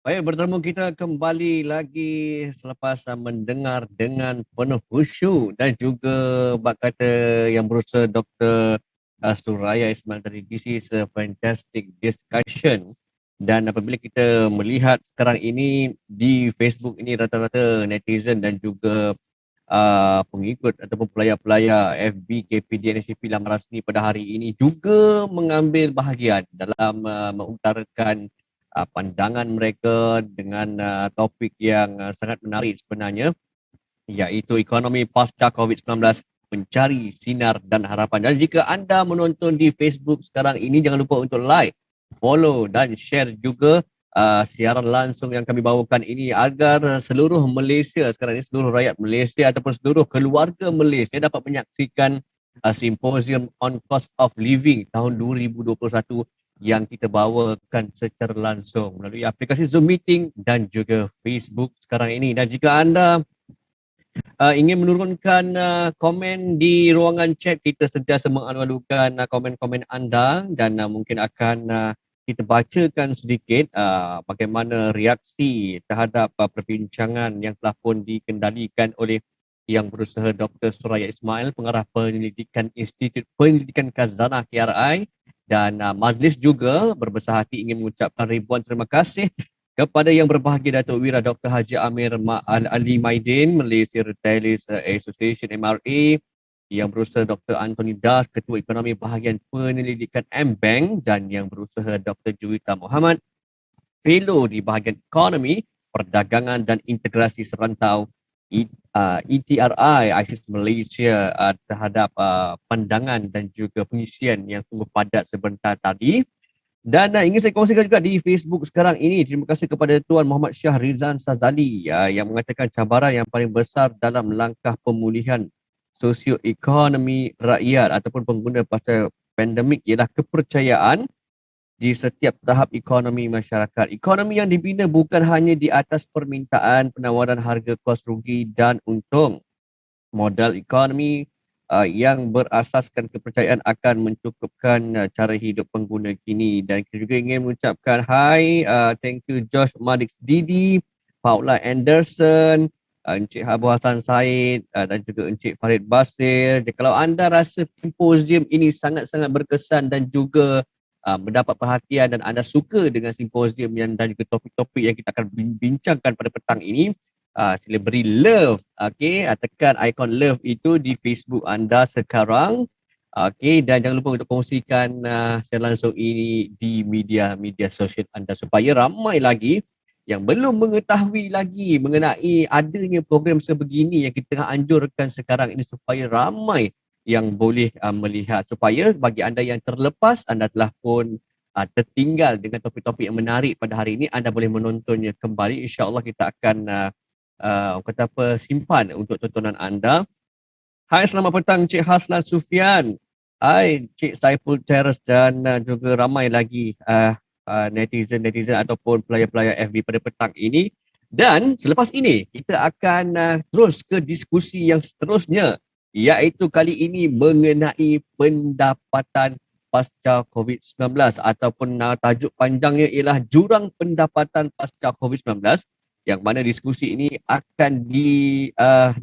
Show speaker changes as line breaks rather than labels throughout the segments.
Baik, bertemu kita kembali lagi selepas mendengar dengan penuh khusyuk dan juga bak kata yang berusaha Dr. Suraya Ismail tadi. This is a fantastic discussion. Dan apabila kita melihat sekarang ini di Facebook ini rata-rata netizen dan juga pengikut ataupun pelayar-pelayar FB, KPD, NSCP Laman Rasmi pada hari ini juga mengambil bahagian dalam mengutarakan pandangan mereka dengan topik yang sangat menarik sebenarnya, iaitu ekonomi pasca COVID-19 mencari sinar dan harapan. Dan jika anda menonton di Facebook sekarang ini, jangan lupa untuk like, follow dan share juga siaran langsung yang kami bawakan ini agar seluruh Malaysia sekarang ini, seluruh rakyat Malaysia ataupun seluruh keluarga Malaysia dapat menyaksikan simposium on cost of living tahun 2021 yang kita bawakan secara langsung melalui aplikasi Zoom Meeting dan juga Facebook sekarang ini. Dan jika anda ingin menurunkan komen di ruangan chat, kita sentiasa mengalu-alukan komen-komen anda dan mungkin akan kita bacakan sedikit bagaimana reaksi terhadap perbincangan yang telah pun dikendalikan oleh yang berusaha Dr. Suraya Ismail, pengarah penyelidikan Institut Penyelidikan Khazanah KRI, dan majlis juga berbesar hati ingin mengucapkan ribuan terima kasih kepada yang berbahagia Datuk Wira Dr. Haji Amir Ali Maidin, Malaysia Retailers Association MRA, yang berusaha Dr. Anthony Das, Ketua Ekonomi Bahagian Penyelidikan M-Bank, dan yang berusaha Dr. Juwita Muhammad, Fellow di bahagian Ekonomi, Perdagangan dan Integrasi Serantau ETRI ISIS Malaysia terhadap pandangan dan juga pengisian yang sungguh padat sebentar tadi. Dan ingin saya kongsikan juga di Facebook sekarang ini, terima kasih kepada Tuan Muhammad Syah Rizan Sazali yang mengatakan cabaran yang paling besar dalam langkah pemulihan sosioekonomi rakyat ataupun pengguna pasca pandemik ialah kepercayaan di setiap tahap ekonomi masyarakat. Ekonomi yang dibina bukan hanya di atas permintaan, penawaran harga kos rugi dan untung. Modal ekonomi yang berasaskan kepercayaan akan mencukupkan cara hidup pengguna kini. Dan kita juga ingin mengucapkan thank you Josh Madix Didi, Paula Anderson, Encik Abu Hassan Said dan juga Encik Farid Basir. Kalau anda rasa simposium ini sangat-sangat berkesan dan juga mendapat perhatian dan anda suka dengan simposium dan juga topik-topik yang kita akan bincangkan pada petang ini, sila beri love, tekan ikon love itu di Facebook anda sekarang, dan jangan lupa untuk kongsikan siaran langsung ini di media sosial anda supaya ramai lagi yang belum mengetahui lagi mengenai adanya program sebegini yang kita tengah anjurkan sekarang ini, supaya ramai yang boleh melihat, supaya bagi anda yang terlepas, anda telah pun tertinggal dengan topik-topik yang menarik pada hari ini, anda boleh menontonnya kembali. InsyaAllah kita akan simpan untuk tontonan anda. Hai, selamat petang Cik Haslan Sufian. Hai Cik Saiful Teres dan juga ramai lagi netizen-netizen ataupun pelayar-pelayar FB pada petang ini. Dan selepas ini kita akan terus ke diskusi yang seterusnya, iaitu kali ini mengenai pendapatan pasca COVID-19 ataupun tajuk panjangnya ialah Jurang Pendapatan Pasca COVID-19, yang mana diskusi ini akan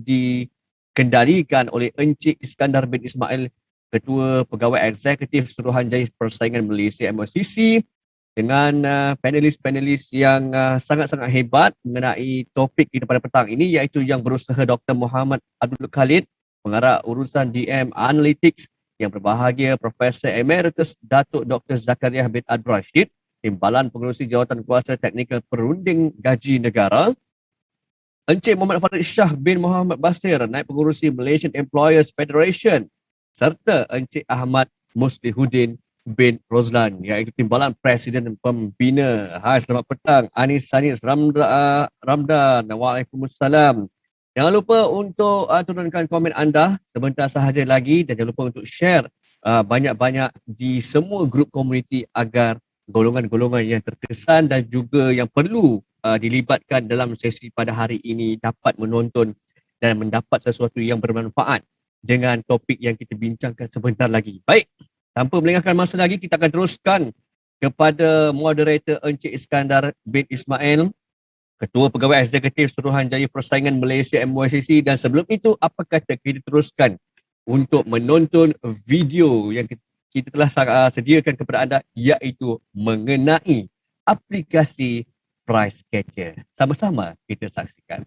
dikendalikan oleh Encik Iskandar bin Ismail, Ketua Pegawai Eksekutif Suruhanjaya Persaingan Malaysia MOCC, dengan panelis-panelis yang sangat-sangat hebat mengenai topik kita pada petang ini, iaitu yang berusaha Dr. Muhammad Abdul Khalid, pengarah urusan DM Analytics, yang berbahagia Profesor Emeritus Datuk Dr. Zakaria bin Abdul Rashid, Timbalan Pengerusi Jawatan Kuasa Teknikal Perunding Gaji Negara, Encik Muhammad Farid Shah bin Muhammad Basir, Naib Pengerusi Malaysian Employers Federation, serta Encik Ahmad Muslihuddin bin Rozlan, iaitu Timbalan Presiden Pembina. Hai, selamat petang Anis Sanis Ramdan. Waalaikumsalam. Jangan lupa untuk turunkan komen anda sebentar sahaja lagi, dan jangan lupa untuk share banyak-banyak di semua grup komuniti agar golongan-golongan yang terkesan dan juga yang perlu dilibatkan dalam sesi pada hari ini dapat menonton dan mendapat sesuatu yang bermanfaat dengan topik yang kita bincangkan sebentar lagi. Baik, tanpa melengahkan masa lagi, kita akan teruskan kepada moderator Encik Iskandar bin Ismail, Ketua Pegawai Eksekutif Suruhanjaya Persaingan Malaysia MYCC, dan sebelum itu apa kata kita teruskan untuk menonton video yang kita telah sediakan kepada anda, iaitu mengenai aplikasi Price Catcher. Sama-sama kita saksikan.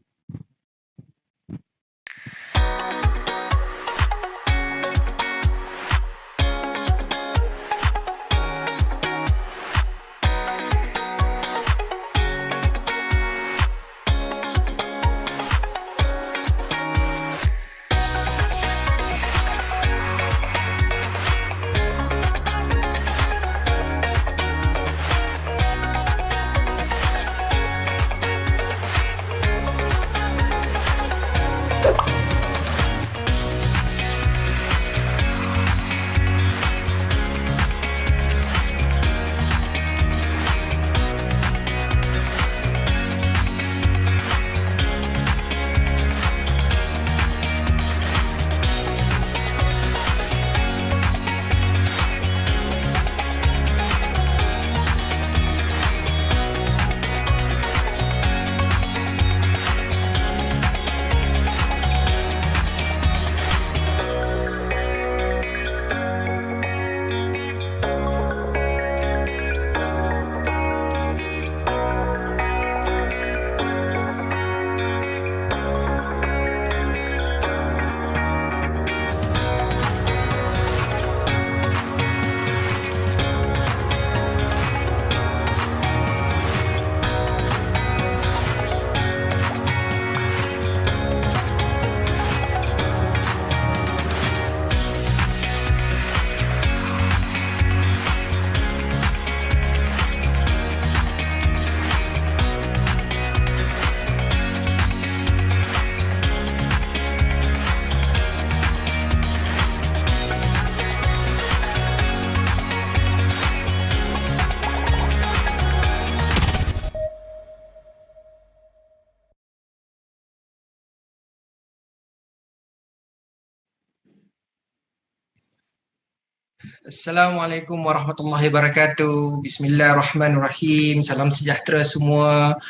Assalamualaikum warahmatullahi wabarakatuh. Bismillahirrahmanirrahim. Salam sejahtera semua.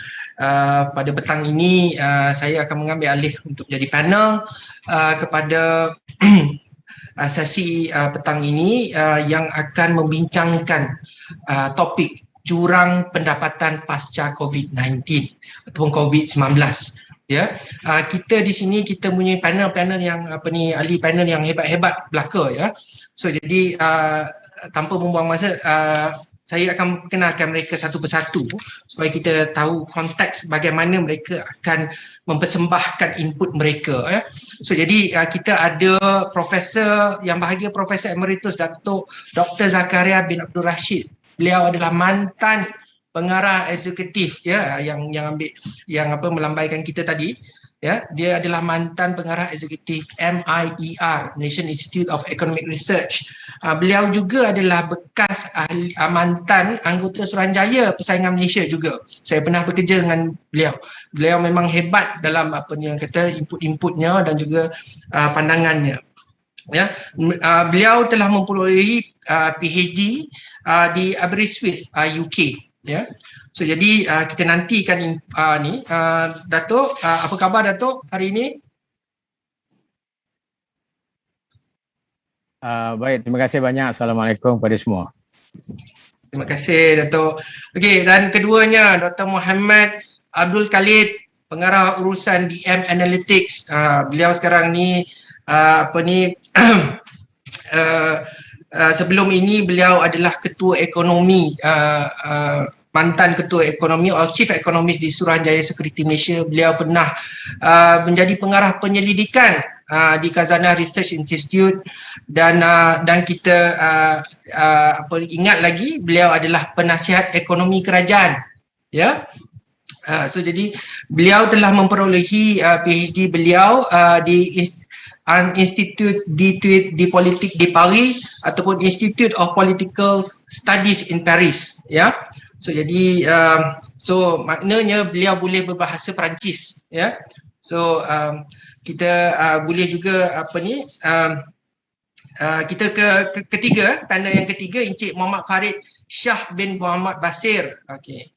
Pada petang ini saya akan mengambil alih untuk jadi panel kepada sesi petang ini yang akan membincangkan topik jurang pendapatan pasca COVID-19 ataupun COVID-19. Ya, kita di sini kita punya panel-panel yang ahli panel yang hebat-hebat belaka ya. So jadi tanpa membuang masa, saya akan kenalkan mereka satu persatu supaya kita tahu konteks bagaimana mereka akan mempersembahkan input mereka ya. So jadi kita ada profesor yang bahagia, Profesor Emeritus Datuk Dr. Zakaria bin Abdul Rashid. Beliau adalah mantan pengarah eksekutif ya yang melambaikan kita tadi. Ya, dia adalah mantan pengarah eksekutif MIER, Malaysian Institute of Economic Research. Beliau juga adalah bekas mantan anggota Suruhanjaya Persaingan Malaysia juga. Saya pernah bekerja dengan beliau. Beliau memang hebat dalam input-inputnya dan juga pandangannya. Ya, beliau telah memperoleh PhD di Aberystwyth, UK. Ya. So jadi kita nantikan Datuk, apa khabar Datuk hari ini?
Baik, terima kasih banyak. Assalamualaikum kepada semua.
Terima kasih Datuk. Okey, dan keduanya Dr. Muhammad Abdul Khalid, pengarah urusan DM Analytics. Beliau sekarang ni sebelum ini beliau adalah ketua ekonomi, mantan ketua ekonomi atau chief economist di Suruhanjaya Security Malaysia. Beliau pernah menjadi pengarah penyelidikan di Khazanah Research Institute dan kita ingat lagi beliau adalah penasihat ekonomi kerajaan ya. So jadi beliau telah memperolehi PhD beliau di Institute di Politik di Paris ataupun Institute of Political Studies in Paris ya. So jadi maknanya beliau boleh berbahasa Perancis ya. So kita boleh juga kita ketiga, panel yang ketiga, Encik Muhammad Farid Shah bin Muhammad Basir. Okey.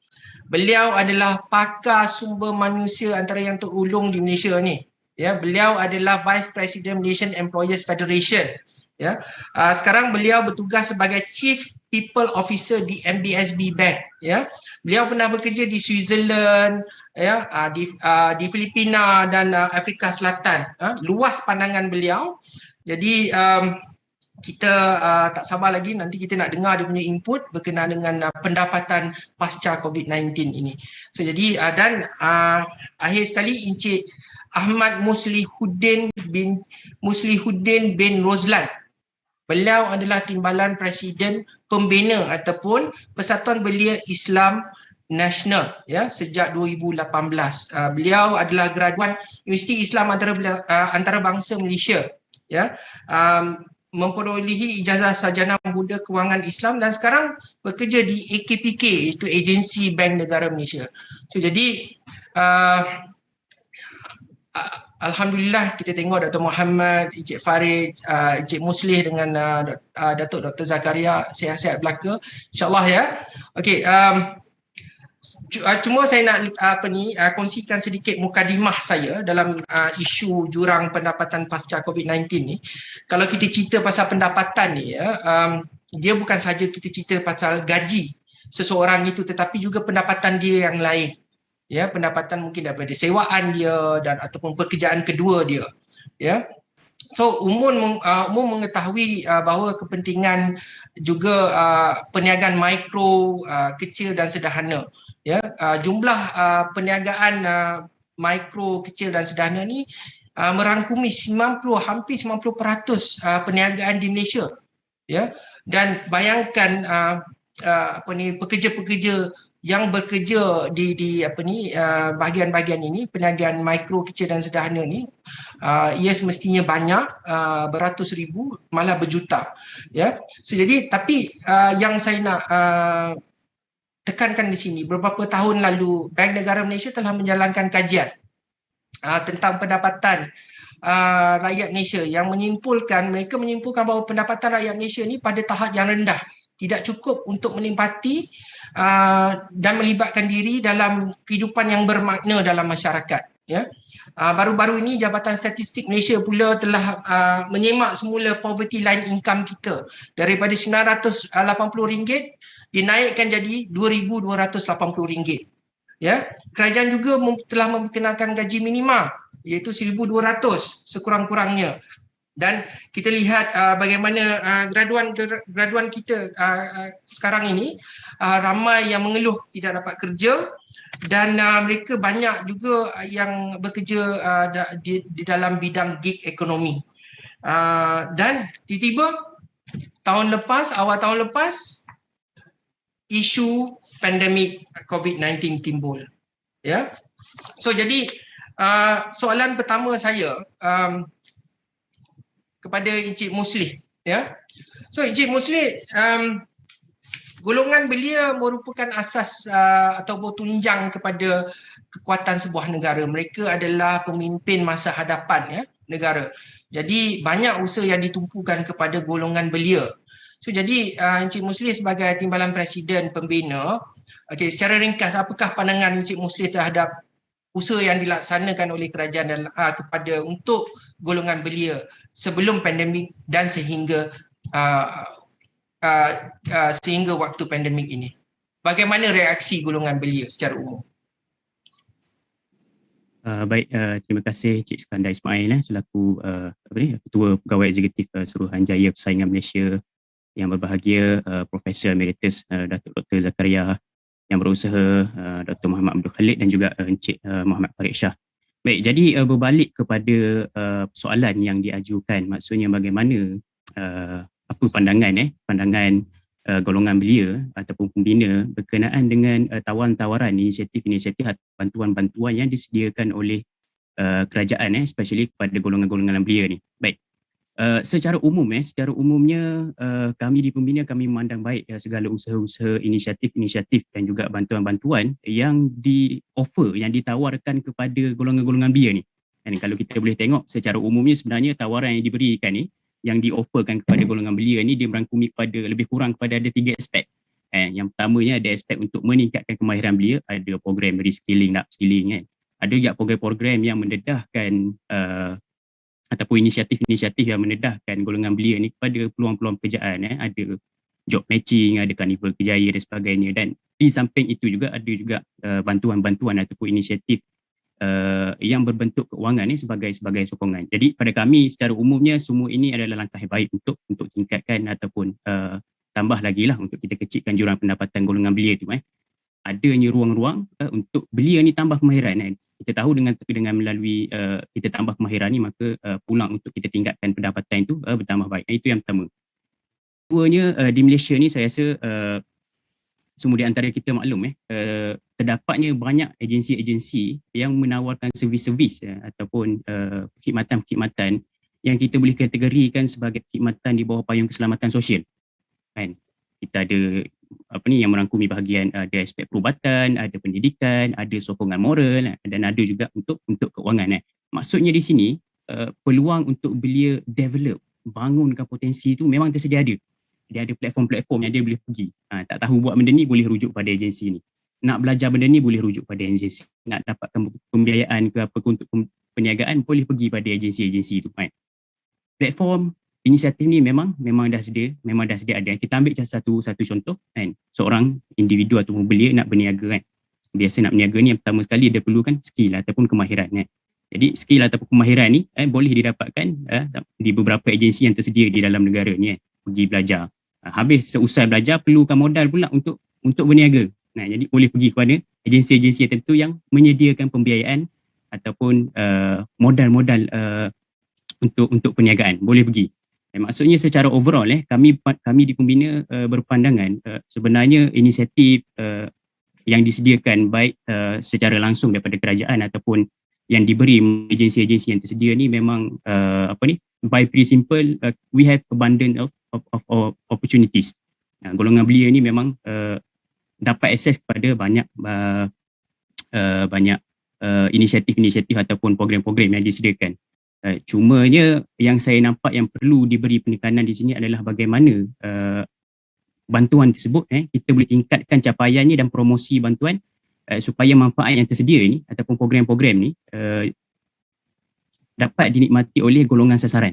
Beliau adalah pakar sumber manusia antara yang terulung di Malaysia ni. Ya, beliau adalah Vice President Malaysian Employers Federation. Ya, sekarang beliau bertugas sebagai Chief People Officer di MBSB Bank. Ya, beliau pernah bekerja di Switzerland, ya, di Filipina dan Afrika Selatan. Luas pandangan beliau. Jadi kita tak sabar lagi nanti kita nak dengar dia punya input berkenaan dengan pendapatan pasca COVID-19 ini. So jadi dan akhir sekali Encik Ahmad Muslihuddin bin Rozlan. Beliau adalah Timbalan Presiden Pembina ataupun Persatuan Belia Islam Nasional, ya, sejak 2018. Beliau adalah graduan Universiti Islam Antarabangsa Malaysia, ya. Memperolehi ijazah sarjana muda kewangan Islam dan sekarang bekerja di AKPK, iaitu Agensi Bank Negara Malaysia. So jadi alhamdulillah kita tengok Dr. Muhammad, Encik Farid, Encik Muslih dengan Datuk Dr. Zakaria sihat-sihat belaka, insyaAllah, ya. Okey, cuma saya nak kongsikan sedikit mukadimah saya dalam isu jurang pendapatan pasca COVID-19 ni. Kalau kita cerita pasal pendapatan ni, ya, dia bukan saja kita cerita pasal gaji seseorang itu, tetapi juga pendapatan dia yang lain. Ya, pendapatan mungkin daripada sewaan dia dan ataupun pekerjaan kedua dia, ya. So umum mengetahui bahawa kepentingan juga perniagaan mikro, kecil dan sederhana, ya. Jumlah perniagaan mikro, kecil dan sederhana ni merangkumi hampir 90% perniagaan di Malaysia, ya. Dan bayangkan pekerja-pekerja yang bekerja di bahagian-bahagian ini, perniagaan mikro, kecil dan sederhana ni, ia semestinya banyak, beratus ribu, malah berjuta, ya. So, jadi tapi yang saya nak tekankan di sini, beberapa tahun lalu Bank Negara Malaysia telah menjalankan kajian tentang pendapatan rakyat Malaysia yang mereka menyimpulkan bahawa pendapatan rakyat Malaysia ni pada tahap yang rendah, tidak cukup untuk menikmati dan melibatkan diri dalam kehidupan yang bermakna dalam masyarakat, ya. Baru-baru ini Jabatan Statistik Malaysia pula telah menyemak semula poverty line income kita daripada RM980 dinaikkan jadi RM2,280, ya. Kerajaan juga telah memperkenalkan gaji minima iaitu RM1,200 sekurang-kurangnya. Dan kita lihat bagaimana graduan kita sekarang ini ramai yang mengeluh tidak dapat kerja dan mereka banyak juga yang bekerja di dalam bidang gig ekonomi. Dan tiba-tiba awal tahun lepas isu pandemik COVID-19 timbul, ya. So jadi soalan pertama saya kepada Encik Muslih, ya. So Encik Muslih, golongan belia merupakan asas ataupun tunjang kepada kekuatan sebuah negara. Mereka adalah pemimpin masa hadapan, ya, negara. Jadi banyak usaha yang ditumpukan kepada golongan belia. So jadi Encik Muslih sebagai Timbalan Presiden Pembina, okey, secara ringkas apakah pandangan Encik Muslih terhadap usaha yang dilaksanakan oleh kerajaan kepada untuk golongan belia sebelum pandemik dan sehingga waktu pandemik ini? Bagaimana reaksi golongan belia secara umum?
Baik, terima kasih Cik Skandar Ismail selaku Ketua Pegawai Eksekutif Suruhanjaya Persaingan Malaysia. Yang berbahagia Profesor Emeritus Datuk Dr. Zakaria, yang berusaha Dr. Muhammad Abdul Khalid dan juga Encik Muhammad Farid Shah. Baik, jadi berbalik kepada soalan yang diajukan, maksudnya bagaimana apa pandangan golongan belia ataupun pembina berkenaan dengan tawaran-tawaran inisiatif-inisiatif atau bantuan-bantuan yang disediakan oleh kerajaan, especially kepada golongan-golongan belia ni. Baik. Secara umumnya kami di Pembina kami memandang baik segala usaha-usaha inisiatif-inisiatif dan juga bantuan-bantuan yang di-offer, yang ditawarkan kepada golongan-golongan belia ni. Dan kalau kita boleh tengok secara umumnya sebenarnya tawaran yang diberikan ni, yang di-offerkan kepada golongan belia ni, dia merangkumi kepada lebih kurang kepada ada 3 aspek. Yang pertamanya ada aspek untuk meningkatkan kemahiran belia, ada program reskilling, upskilling kan. Ada juga program-program yang mendedahkan ataupun inisiatif-inisiatif yang mendedahkan golongan belia ni kepada peluang-peluang pekerjaan. Ada job matching, ada karnival kerjaya dan sebagainya. Dan di samping itu juga ada juga bantuan-bantuan ataupun inisiatif yang berbentuk keuangan ni sebagai sokongan. Jadi pada kami secara umumnya semua ini adalah langkah yang baik untuk tingkatkan ataupun tambah lagi lah untuk kita kecilkan jurang pendapatan golongan belia tu. Adanya ruang-ruang untuk belia ni tambah kemahiran kan. Kita tahu dengan melalui kita tambah kemahiran ni, maka pulang untuk kita tingkatkan pendapatan itu bertambah baik. Itu yang pertama. Keduanya, di Malaysia ni saya rasa semua di antara kita maklum terdapatnya banyak agensi-agensi yang menawarkan servis-servis ataupun perkhidmatan-perkhidmatan yang kita boleh kategorikan sebagai perkhidmatan di bawah payung keselamatan sosial. Kan? Kita ada yang merangkumi bahagian ada aspek perubatan, ada pendidikan, ada sokongan moral dan ada juga untuk keuangan. Maksudnya di sini peluang untuk belia develop, bangunkan potensi itu memang tersedia ada. Dia ada platform-platform yang dia boleh pergi. Tak tahu buat benda ni boleh rujuk pada agensi ni. Nak belajar benda ni boleh rujuk pada agensi. Nak dapatkan pembiayaan ke apa untuk perniagaan boleh pergi pada agensi-agensi itu. Platform inisiatif ni memang dah sedia ada. Kita ambil satu contoh kan. Seorang individu ataupun belia nak berniaga kan. Biasa nak berniaga ni yang pertama sekali dia perlukan skill ataupun kemahiran kan. Jadi skill ataupun kemahiran ni boleh didapatkan di beberapa agensi yang tersedia di dalam negara ni kan. Pergi belajar. Habis seusai belajar perlukan modal pula untuk berniaga. Jadi boleh pergi kepada agensi-agensi tertentu yang menyediakan pembiayaan ataupun modal-modal untuk perniagaan. Boleh pergi. Maksudnya secara overall kami di Pembina berpandangan sebenarnya inisiatif yang disediakan baik secara langsung daripada kerajaan ataupun yang diberi agensi-agensi yang tersedia ni memang by principle we have abundance of opportunities. Golongan belia ni memang dapat akses kepada banyak inisiatif-inisiatif ataupun program-program yang disediakan. Cumanya yang saya nampak yang perlu diberi penekanan di sini adalah bagaimana bantuan tersebut kita boleh tingkatkan capaiannya dan promosi bantuan supaya manfaat yang tersedia ni ataupun program-program ni dapat dinikmati oleh golongan sasaran.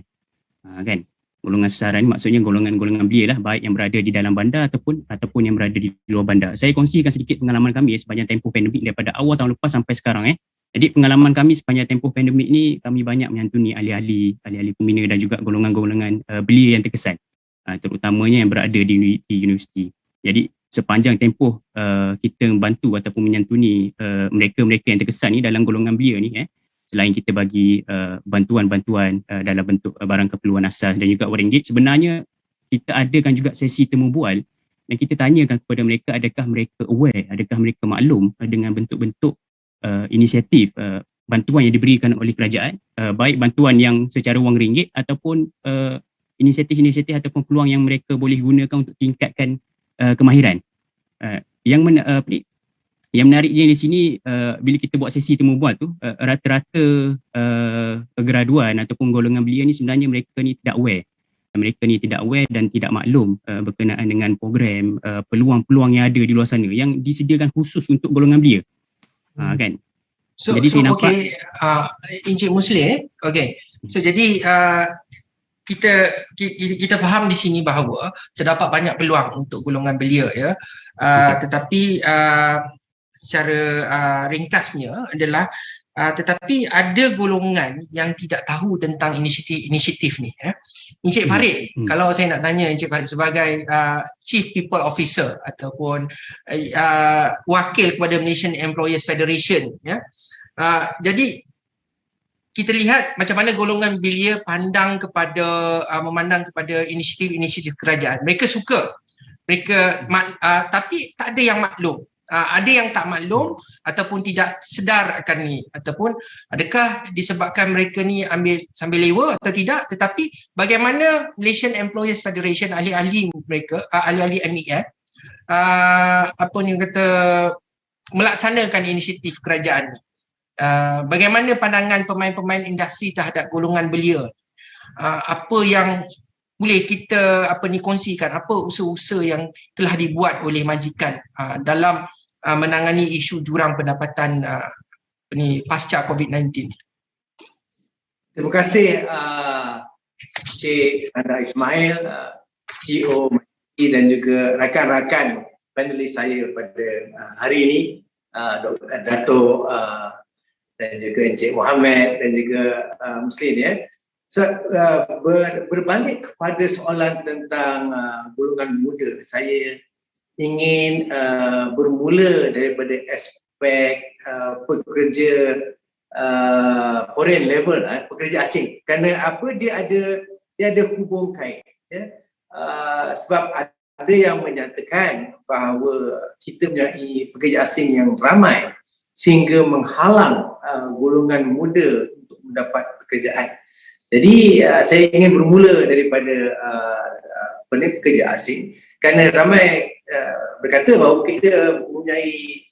Kan? Golongan sasaran ni maksudnya golongan-golongan belia lah, baik yang berada di dalam bandar ataupun yang berada di luar bandar. Saya kongsikan sedikit pengalaman kami sepanjang tempoh pandemik daripada awal tahun lepas sampai sekarang. Jadi pengalaman kami sepanjang tempoh pandemik ni, kami banyak menyantuni ahli-ahli pembina dan juga golongan-golongan belia yang terkesan, terutamanya yang berada di universiti. Jadi sepanjang tempoh kita membantu ataupun menyantuni mereka-mereka yang terkesan ni dalam golongan belia ni, selain kita bagi bantuan-bantuan dalam bentuk barang keperluan asas dan juga wang ringgit, sebenarnya kita adakan juga sesi temu bual dan kita tanyakan kepada mereka adakah mereka aware, adakah mereka maklum dengan bentuk-bentuk inisiatif bantuan yang diberikan oleh kerajaan, baik bantuan yang secara wang ringgit ataupun inisiatif-inisiatif ataupun peluang yang mereka boleh gunakan untuk tingkatkan kemahiran. Yang menariknya di sini bila kita buat sesi temu bual tu, rata-rata kegraduan ataupun golongan belia ni sebenarnya mereka ni tidak aware. Mereka ni tidak aware dan tidak maklum berkenaan dengan program peluang-peluang yang ada di luar sana yang disediakan khusus untuk golongan belia. Kan? Jadi saya nampak
Encik Muslim So jadi kita faham di sini bahawa terdapat banyak peluang untuk golongan belia tetapi secara ringkasnya adalah tetapi ada golongan yang tidak tahu tentang inisiatif ni. Encik Farid, kalau saya nak tanya Encik Farid sebagai Chief People Officer ataupun wakil kepada Malaysian Employers Federation, jadi kita lihat macam mana golongan belia memandang kepada inisiatif-inisiatif kerajaan. Mereka suka, tapi tak ada yang maklum. Ada yang tak maklum ataupun tidak sedar akan ni, ataupun adakah disebabkan mereka ni ambil sambil lewa atau tidak, tetapi bagaimana Malaysian Employers Federation, ahli-ahli mereka, ahli-ahli MEF melaksanakan inisiatif kerajaan ni. Bagaimana pandangan pemain-pemain industri terhadap golongan belia? Apa yang boleh kita kongsikan apa usaha-usaha yang telah dibuat oleh majikan dalam menangani isu jurang pendapatan pasca COVID-19?
Terima kasih Cik Iskandar Ismail, CEO dan juga rakan-rakan panelis saya pada hari ini, Dato' dan juga Encik Mohamed dan juga Muslin ya. Berbalik kepada soalan tentang golongan muda, saya ingin bermula daripada aspek pekerja foreign level, pekerja asing, kerana dia ada hubung kait ya. Sebab ada yang menyatakan bahawa kita mempunyai pekerja asing yang ramai sehingga menghalang golongan muda untuk mendapat pekerjaan. Jadi saya ingin bermula daripada pekerja asing, kerana ramai berkata bahawa kita mempunyai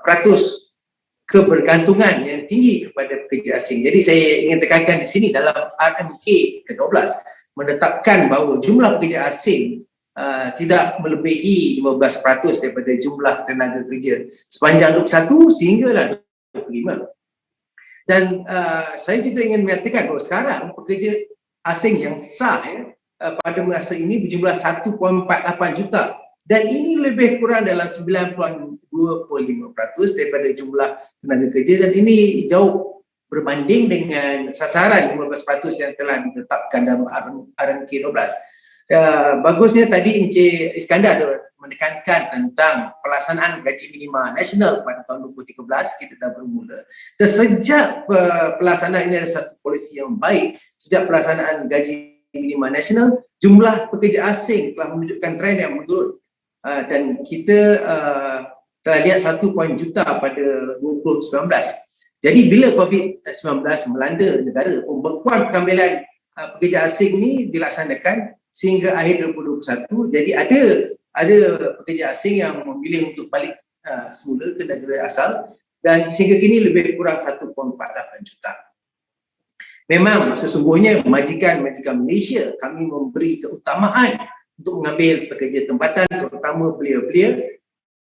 peratus kebergantungan yang tinggi kepada pekerja asing. Jadi saya ingin tekankan di sini dalam RMK ke-12 menetapkan bahawa jumlah pekerja asing tidak melebihi 15% daripada jumlah tenaga kerja sepanjang 21 sehinggalah 25. Dan saya juga ingin mengatakan bahawa sekarang pekerja asing yang sah pada masa ini berjumlah 1.48 juta, dan ini lebih kurang dalam 9.25% daripada jumlah tenaga kerja, dan ini jauh berbanding dengan sasaran 15% yang telah ditetapkan dalam RMK 12. Bagusnya tadi Encik Iskandar menekankan tentang pelaksanaan gaji minima nasional pada tahun 2013. Kita dah bermula. Sejak pelaksanaan ini adalah satu polisi yang baik. Sejak pelaksanaan gaji minima nasional, jumlah pekerja asing telah menunjukkan tren yang menurun, dan kita telah lihat 1 juta pada 2019. Jadi bila COVID-19 melanda negara, pembekuan pengambilan pekerja asing ini dilaksanakan sehingga akhir 2021. Jadi ada pekerja asing yang memilih untuk balik semula ke negara asal, dan sehingga kini lebih kurang 1.48 juta. Memang sesungguhnya majikan Malaysia, kami memberi keutamaan untuk mengambil pekerja tempatan, terutama belia-belia,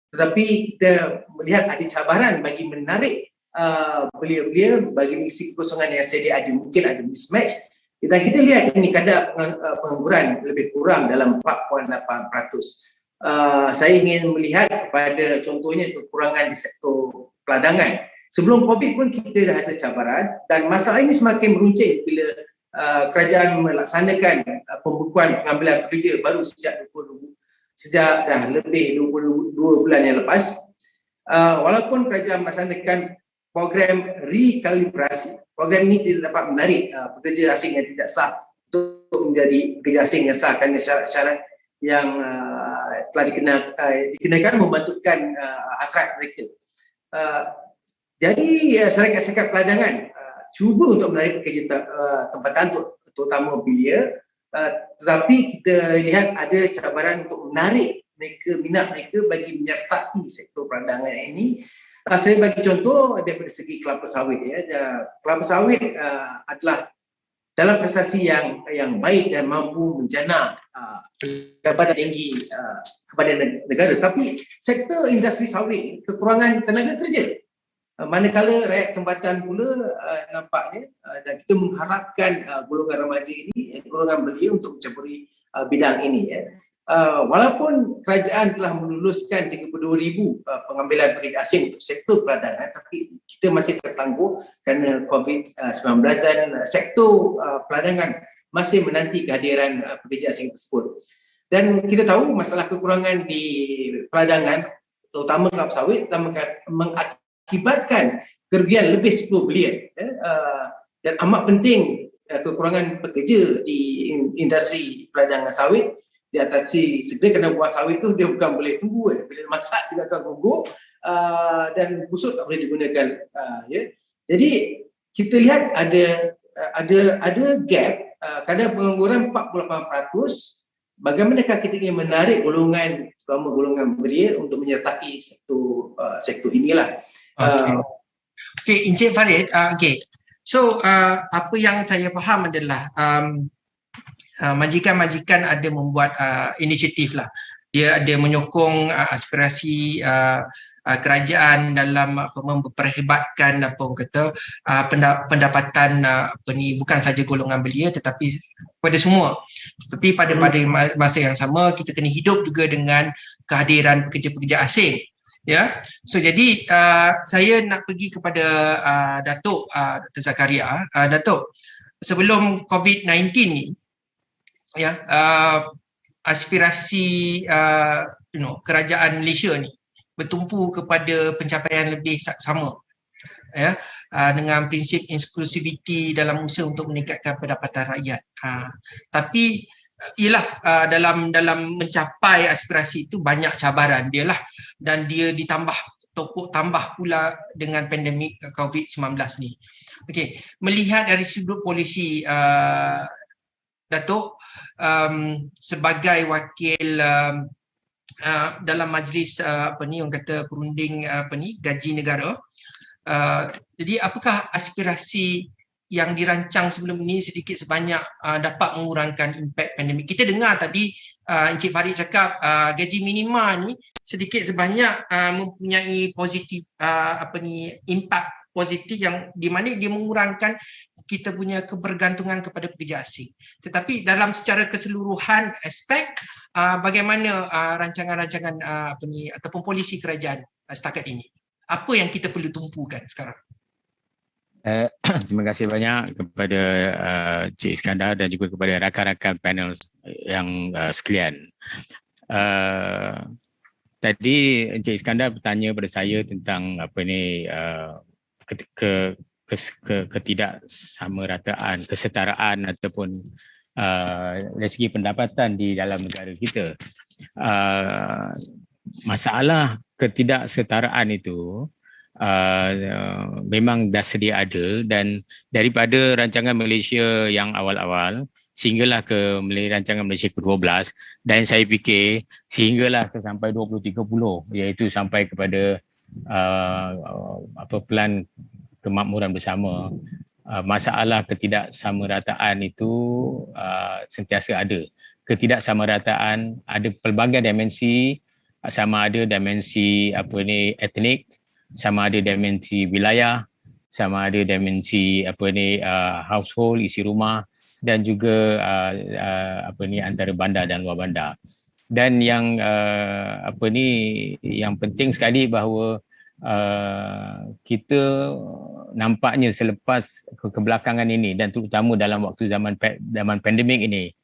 tetapi kita melihat ada cabaran bagi menarik belia-belia bagi mengisi kekosongan yang sedia ada. Mungkin ada mismatch, dan kita lihat ini kadar pengangguran lebih kurang dalam 4.8%. Saya ingin melihat kepada contohnya kekurangan di sektor peladangan. Sebelum COVID pun kita dah ada cabaran, dan masalah ini semakin meruncing bila kerajaan melaksanakan pembekuan pengambilan pekerja baru sejak dah lebih 22 bulan yang lepas. Walaupun kerajaan melaksanakan program rekalibrasi, program ini tidak dapat menarik pekerja asing yang tidak sah untuk menjadi pekerja asing yang sah, kerana syarat-syarat yang telah dikenakan membantukan hasrat mereka. Jadi syarikat-syarikat peladangan cuba untuk menarik pekerja tempatan, terutama belia, tetapi kita lihat ada cabaran untuk menarik minat mereka bagi menyertai sektor peladangan ini. Saya bagi contoh daripada segi kelapa sawit ya. Kelapa sawit adalah dalam prestasi yang baik dan mampu menjana pendapatan tinggi kepada negara. Tapi sektor industri sawit kekurangan tenaga kerja. Manakala rakyat tempatan pula nampaknya, dan kita mengharapkan golongan remaja ini, golongan belia untuk menceburi bidang ini ya. Walaupun kerajaan telah meluluskan 32,000 pengambilan pekerja asing untuk sektor peladangan, tapi kita masih tertangguh kerana COVID-19, dan sektor peladangan masih menanti kehadiran pekerja asing tersebut. Dan kita tahu masalah kekurangan di peladangan, terutama kelapa sawit, telah mengakibatkan kerugian lebih 10 bilion. Dan amat penting kekurangan pekerja di industri peladangan sawit diatasi segera, kerana buah sawit tu dia bukan boleh tunggu, bila masak dia akan gugur, dan busuk tak boleh digunakan ya. Jadi kita lihat ada gap, kadar pengangguran 48%. Bagaimanakah kita ingin menarik golongan, terutama golongan belia untuk menyertai sektor inilah.
Okey, Encik Farid, okey. So apa yang saya faham adalah majikan-majikan ada membuat inisiatif lah. Dia ada menyokong aspirasi kerajaan dalam memperhebatkan pendapatan bukan saja golongan belia tetapi pada semua. Tetapi pada masa yang sama kita kena hidup juga dengan kehadiran pekerja-pekerja asing. Ya, so jadi saya nak pergi kepada Datuk Dr. Zakaria. Datuk, sebelum COVID-19 ni, ya, aspirasi kerajaan Malaysia ni bertumpu kepada pencapaian lebih saksama, ya, dengan prinsip inklusiviti dalam usaha untuk meningkatkan pendapatan rakyat. Tapi ialah dalam mencapai aspirasi itu banyak cabaran dia lah, dan dia ditambah pula dengan pandemik COVID-19 ni. Okey, melihat dari sudut polisi, Datuk, sebagai wakil dalam majlis orang kata perunding gaji negara, jadi apakah aspirasi yang dirancang sebelum ini sedikit sebanyak dapat mengurangkan impak pandemik? Kita dengar tadi Encik Farid cakap gaji minima ni sedikit sebanyak mempunyai positif impak positif yang di mana dia mengurangkan kita punya kebergantungan kepada pekerja asing. Tetapi dalam secara keseluruhan aspek, bagaimana rancangan-rancangan ataupun polisi kerajaan setakat ini? Apa yang kita perlu tumpukan sekarang?
Terima kasih banyak kepada Cik Iskandar dan juga kepada rakan-rakan panel yang sekalian. Tadi Cik Iskandar bertanya pada saya tentang ketidaksamarataan, kesetaraan ataupun dari segi pendapatan di dalam negara kita. Masalah ketidaksetaraan itu memang dah sedia ada, dan daripada rancangan Malaysia yang awal-awal sehinggalah ke rancangan Malaysia ke-12, dan saya fikir sehinggalah ke sampai 2030, iaitu sampai kepada plan kemakmuran bersama, masalah ketidaksamarataan itu sentiasa ada. Ketidaksamarataan ada pelbagai dimensi, sama ada dimensi etnik, sama ada dimensi wilayah, sama ada dimensi household, isi rumah, dan juga antara bandar dan luar bandar. Dan yang yang penting sekali bahawa kita nampaknya selepas kebelakangan ini, dan terutama dalam waktu zaman pandemik ini,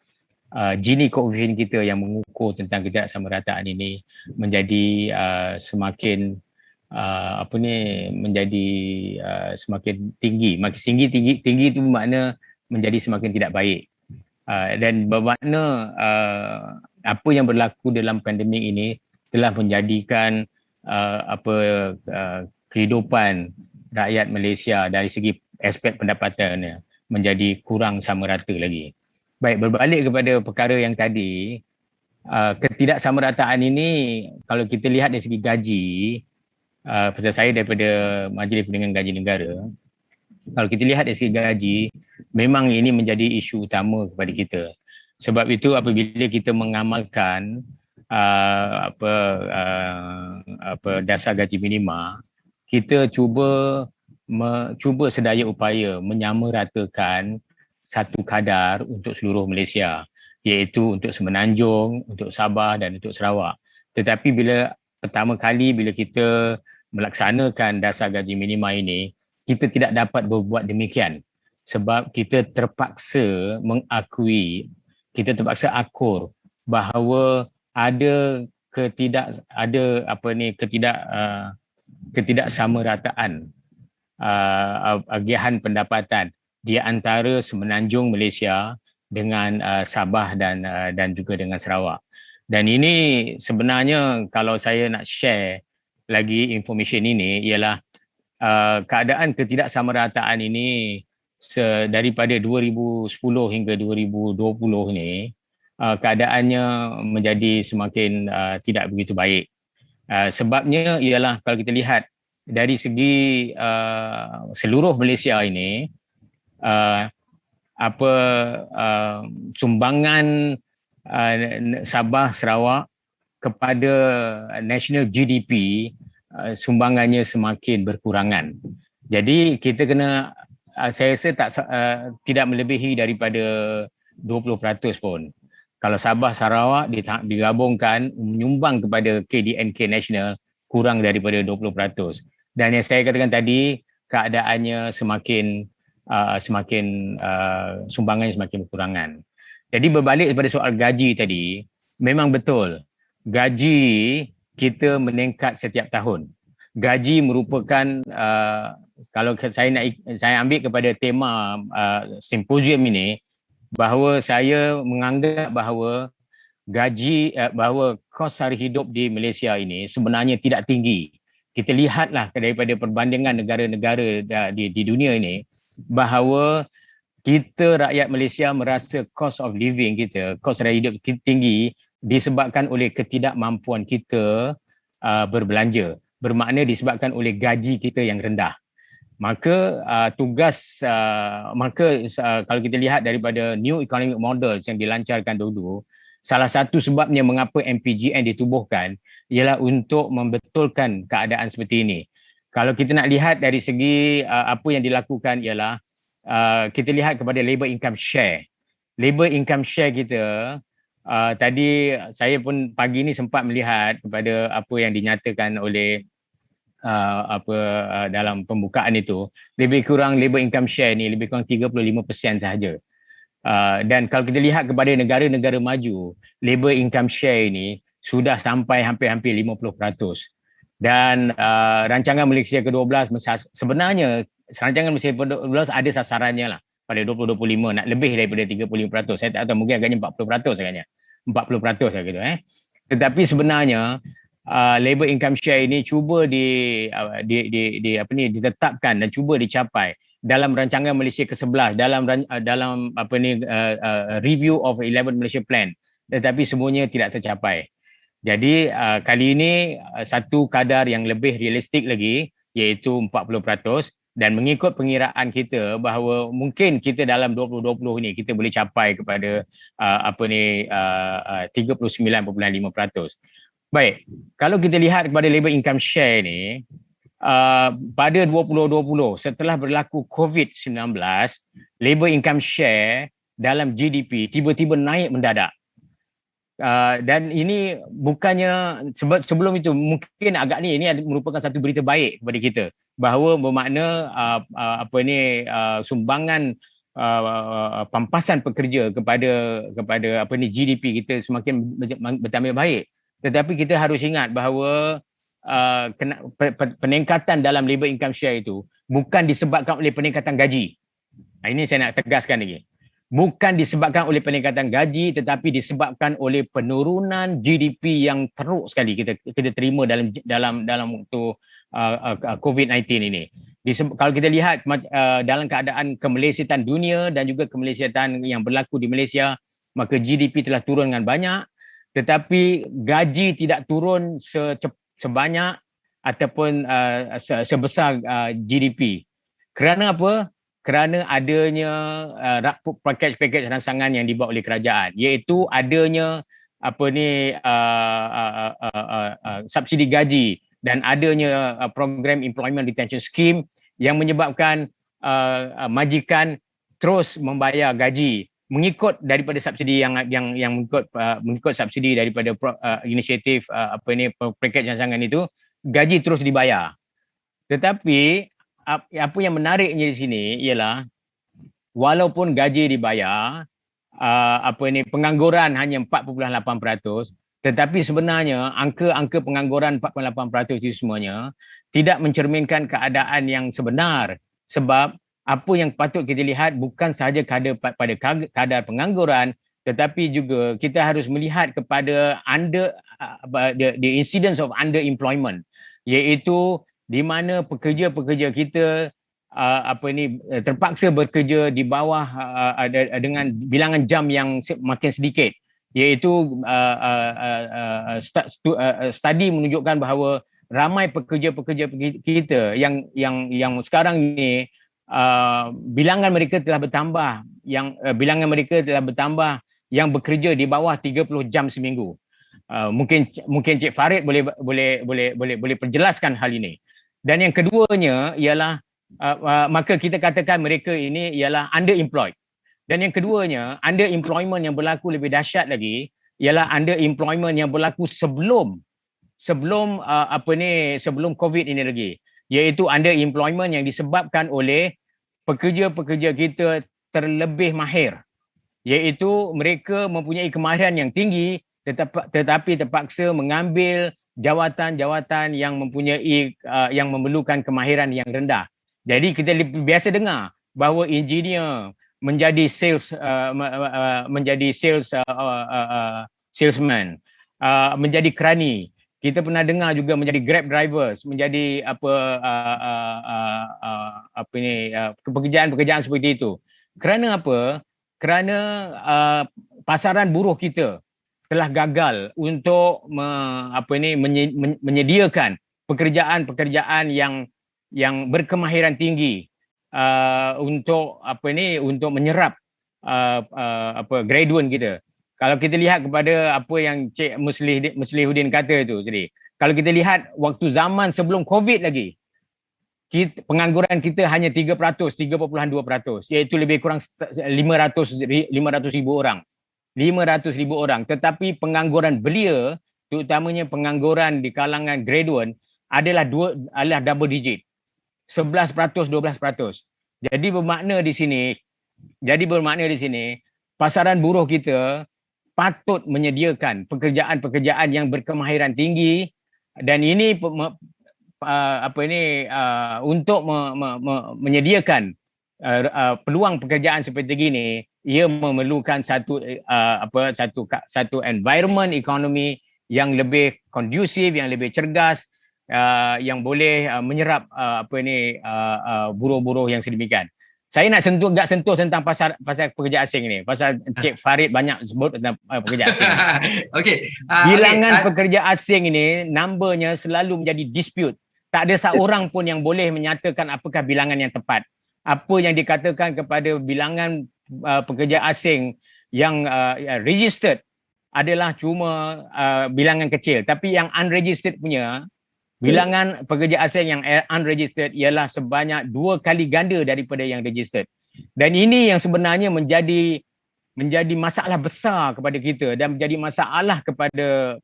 Gini koefisien kita yang mengukur tentang ketidaksamarataan ini menjadi semakin menjadi semakin tinggi. Makin tinggi itu bermakna menjadi semakin tidak baik. Dan bermakna apa yang berlaku dalam pandemik ini telah menjadikan kehidupan rakyat Malaysia dari segi aspek pendapatannya menjadi kurang sama rata lagi. Baik, berbalik kepada perkara yang tadi, ketidaksamarataan ini kalau kita lihat dari segi gaji, pasal saya daripada Majlis Perundingan Gaji Negara, kalau kita lihat dari segi gaji, memang ini menjadi isu utama kepada kita. Sebab itu apabila kita mengamalkan dasar gaji minima, kita cuba sedaya upaya menyamaratakan satu kadar untuk seluruh Malaysia, iaitu untuk Semenanjung, untuk Sabah dan untuk Sarawak. Tetapi pertama kali bila kita melaksanakan dasar gaji minima ini, kita tidak dapat berbuat demikian sebab kita terpaksa akur bahawa ada ketidaksamarataan agihan pendapatan di antara Semenanjung Malaysia dengan Sabah dan juga dengan Sarawak. Dan ini sebenarnya kalau saya nak share lagi information ini ialah keadaan ketidaksamarataan ini daripada 2010 hingga 2020 ni keadaannya menjadi semakin tidak begitu baik. Sebabnya ialah kalau kita lihat dari segi seluruh Malaysia ini, sumbangan Sabah Sarawak kepada national GDP, sumbangannya semakin berkurangan. Jadi kita kena, saya rasa tidak melebihi daripada 20% pun. Kalau Sabah Sarawak digabungkan menyumbang kepada KDNK National kurang daripada 20%. Dan yang saya katakan tadi, keadaannya semakin sumbangannya semakin berkurangan. Jadi berbalik kepada soal gaji tadi, memang betul gaji kita meningkat setiap tahun. Gaji merupakan kalau saya ambil kepada tema simposium ini, bahawa saya menganggap bahawa bahawa kos sara hidup di Malaysia ini sebenarnya tidak tinggi. Kita lihatlah daripada perbandingan negara-negara di dunia ini, bahawa kita rakyat Malaysia merasa cost of living kita, kos sara hidup kita tinggi disebabkan oleh ketidakmampuan kita berbelanja. Bermakna disebabkan oleh gaji kita yang rendah. Maka kalau kita lihat daripada new economic models yang dilancarkan dulu, salah satu sebabnya mengapa MPGN ditubuhkan ialah untuk membetulkan keadaan seperti ini. Kalau kita nak lihat dari segi apa yang dilakukan ialah kita lihat kepada labour income share. Labour income share kita, tadi saya pun pagi ni sempat melihat kepada apa yang dinyatakan oleh dalam pembukaan itu, lebih kurang labour income share ni lebih kurang 35% sahaja. Dan kalau kita lihat kepada negara-negara maju, labour income share ini sudah sampai hampir-hampir 50%. Dan rancangan Malaysia ke-12 sebenarnya rancangan Malaysia ke-12 ada sasarannya lah pada 2025 nak lebih daripada 35%. Saya tak tahu, mungkin agaknya 40% agaknya. 40% saja gitu Tetapi sebenarnya labour income share ini cuba ditetapkan dan cuba dicapai dalam rancangan Malaysia ke-11 dalam review of 11 Malaysia Plan, tetapi semuanya tidak tercapai. Jadi kali ini satu kadar yang lebih realistik lagi iaitu 40%, dan mengikut pengiraan kita bahawa mungkin kita dalam 2020 ini kita boleh capai kepada 39.5%. Baik, kalau kita lihat kepada labour income share ni, pada 2020 setelah berlaku COVID-19, labour income share dalam GDP tiba-tiba naik mendadak. Dan ini bukannya sebelum itu, mungkin agak ini merupakan satu berita baik kepada kita, bahawa bermakna sumbangan pampasan pekerja kepada GDP kita semakin bertambah baik. Tetapi kita harus ingat bahawa peningkatan dalam labour income share itu bukan disebabkan oleh peningkatan gaji. Ini saya nak tegaskan lagi. Bukan disebabkan oleh peningkatan gaji, tetapi disebabkan oleh penurunan GDP yang teruk sekali kita terima dalam waktu COVID-19 ini. Kalau kita lihat dalam keadaan kemelesatan dunia dan juga kemelesatan yang berlaku di Malaysia, maka GDP telah turun dengan banyak, tetapi gaji tidak turun sebanyak ataupun sebesar GDP. Kerana apa? Kerana adanya package rangsangan yang dibuat oleh kerajaan, iaitu adanya subsidi gaji dan adanya program employment retention scheme yang menyebabkan majikan terus membayar gaji mengikut daripada subsidi yang mengikut subsidi daripada inisiatif package rangsangan itu, gaji terus dibayar. Tetapi apa yang menariknya di sini ialah walaupun gaji dibayar, pengangguran hanya 4.8%, tetapi sebenarnya angka pengangguran 4.8% itu semuanya tidak mencerminkan keadaan yang sebenar, sebab apa yang patut kita lihat bukan sahaja pada kadar pengangguran, tetapi juga kita harus melihat kepada the incidence of underemployment, iaitu di mana pekerja-pekerja kita terpaksa bekerja di bawah dengan bilangan jam yang makin sedikit, iaitu studi menunjukkan bahawa ramai pekerja-pekerja kita yang sekarang ni bilangan mereka telah bertambah yang bekerja di bawah 30 jam seminggu. Mungkin Cik Farid boleh perjelaskan hal ini. Dan yang keduanya ialah maka kita katakan mereka ini ialah underemployed. Dan yang keduanya, underemployment yang berlaku lebih dahsyat lagi ialah underemployment yang berlaku sebelum COVID ini lagi, iaitu underemployment yang disebabkan oleh pekerja-pekerja kita terlebih mahir, iaitu mereka mempunyai kemahiran yang tinggi tetapi terpaksa mengambil jawatan-jawatan yang yang memerlukan kemahiran yang rendah. Jadi kita biasa dengar bahawa engineer menjadi salesman, menjadi kerani. Kita pernah dengar juga menjadi Grab drivers, menjadi pekerjaan-pekerjaan seperti itu. Kerana apa? Kerana pasaran buruh kita telah gagal untuk menyediakan pekerjaan-pekerjaan yang berkemahiran tinggi untuk menyerap graduan kita. Kalau kita lihat kepada apa yang Cik Muslihuddin kata itu tadi, kalau kita lihat waktu zaman sebelum COVID lagi, pengangguran kita hanya 3%, 3.2%, iaitu lebih kurang 500,000 orang. 500,000 orang. Tetapi pengangguran belia, terutamanya pengangguran di kalangan graduan, adalah double digit. 11%, 12%. Jadi bermakna di sini pasaran buruh kita patut menyediakan pekerjaan-pekerjaan yang berkemahiran tinggi, dan ini untuk menyediakan peluang pekerjaan seperti ini, ia memerlukan satu environment ekonomi yang lebih kondusif, yang lebih cergas, yang boleh menyerap buruh-buruh yang sedemikian. Saya nak sentuh tentang pasal pekerja asing ni. Pasal Cik Farid banyak sebut tentang pekerja asing.
Okey.
Bilangan pekerja asing ini numbernya selalu menjadi dispute. Tak ada seorang pun yang boleh menyatakan apakah bilangan yang tepat. Apa yang dikatakan kepada bilangan pekerja asing yang registered adalah cuma bilangan kecil, tapi yang unregistered punya bilangan pekerja asing yang unregistered ialah sebanyak 2 kali ganda daripada yang registered. Dan ini yang sebenarnya menjadi masalah besar kepada kita dan menjadi masalah kepada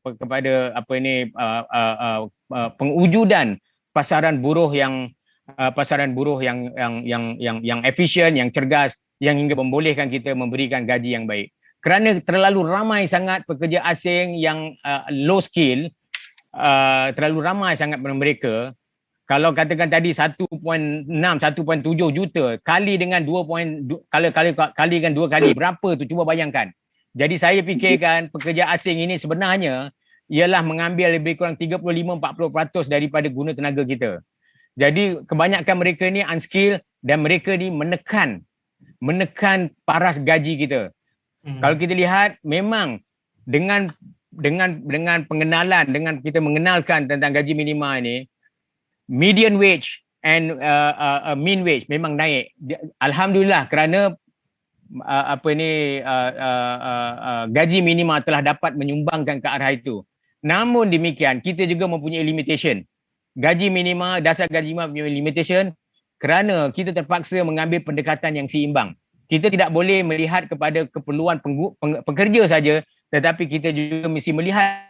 pengujudan pasaran buruh yang efisien, yang cergas, yang hingga membolehkan kita memberikan gaji yang baik. Kerana terlalu ramai sangat pekerja asing yang low skill, terlalu ramai sangat mereka. Kalau katakan tadi 1.6, 1.7 juta kali dengan 2 kali berapa tu, cuba bayangkan. Jadi saya fikirkan pekerja asing ini sebenarnya ialah mengambil lebih kurang 35-40% daripada guna tenaga kita. Jadi kebanyakan mereka ni unskilled dan mereka ni menekan paras gaji kita. Kalau kita lihat, memang dengan pengenalan, dengan kita mengenalkan tentang gaji minima ini, median wage and mean wage memang naik. Alhamdulillah, kerana gaji minima telah dapat menyumbangkan ke arah itu. Namun demikian, kita juga mempunyai limitation. Gaji minima, dasar gaji minima punya limitation kerana kita terpaksa mengambil pendekatan yang seimbang. Kita tidak boleh melihat kepada keperluan pekerja saja, tetapi kita juga mesti melihat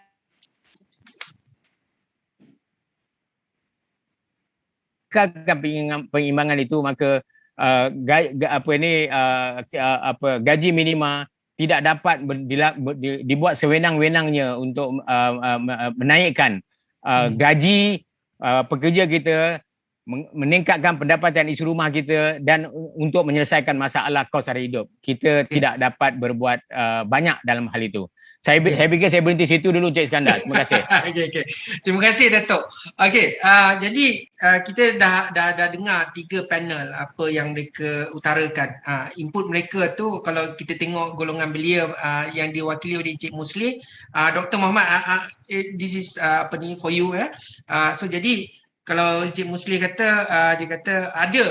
penyimbangan itu, maka gaji minima tidak dapat dibuat sewenang-wenangnya untuk menaikkan gaji pekerja kita, meningkatkan pendapatan isi rumah kita, dan untuk menyelesaikan masalah kos sara hidup. Kita tidak dapat berbuat banyak dalam hal itu. Saya fikir saya berhenti situ dulu, Cik Iskandar. Terima kasih.
Okay. Terima kasih, Datuk. Okey, jadi kita dah dengar 3 panel apa yang mereka utarakan. Input mereka tu, kalau kita tengok golongan belia yang diwakili oleh Encik Musli, Dr. Muhammad, this is for you. So jadi kalau Encik Musli kata dia kata ada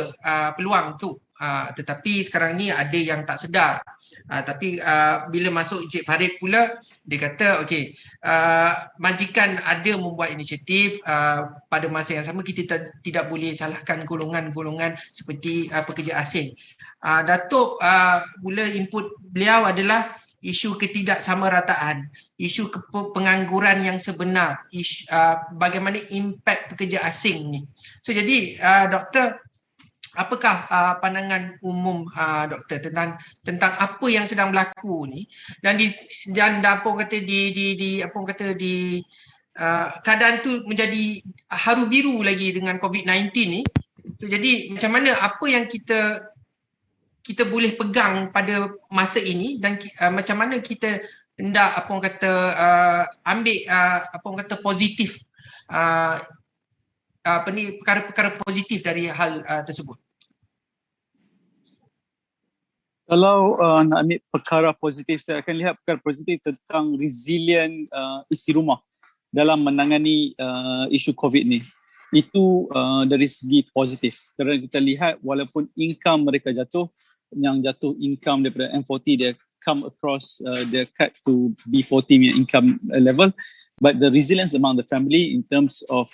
peluang tu, tetapi sekarang ni ada yang tak sedar. Tapi bila masuk Encik Farid pula, dia kata okey, majikan ada membuat inisiatif, pada masa yang sama kita tidak boleh salahkan golongan-golongan seperti pekerja asing. Datuk mula input beliau adalah isu ketidaksamarataan, isu pengangguran yang sebenar, bagaimana impak pekerja asing ni. So jadi doktor, apakah pandangan umum doktor tentang apa yang sedang berlaku ni, dan apa kata di keadaan tu menjadi haru biru lagi dengan COVID-19 ni. So jadi macam mana, apa yang kita boleh pegang pada masa ini, dan macam mana kita hendak ambil positif, perkara-perkara positif dari hal tersebut.
Kalau nak ambil perkara positif, saya akan lihat perkara positif tentang resilient isi rumah dalam menangani isu COVID ni. Itu dari segi positif. Kerana kita lihat walaupun income mereka jatuh, yang jatuh income daripada M40 dia come across dia cut to B40 income level, but the resilience among the family in terms of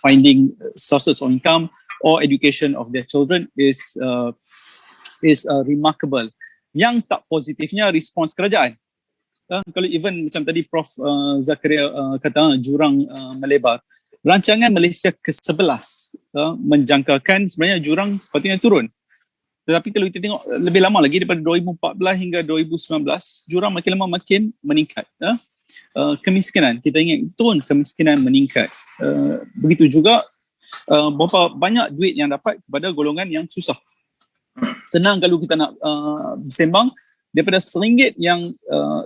finding sources of income or education of their children is remarkable. Yang tak positifnya respons kerajaan. Kalau even macam tadi Prof Zakaria kata jurang melebar, rancangan Malaysia ke-11 menjangkakan sebenarnya jurang sepatutnya turun. Tetapi kalau kita tengok lebih lama lagi daripada 2014 hingga 2019, jurang makin lama makin meningkat. Kemiskinan, kita ingat turun, kemiskinan meningkat. Begitu juga berapa banyak duit yang dapat kepada golongan yang susah. Senang kalau kita nak sembang, daripada RM1 yang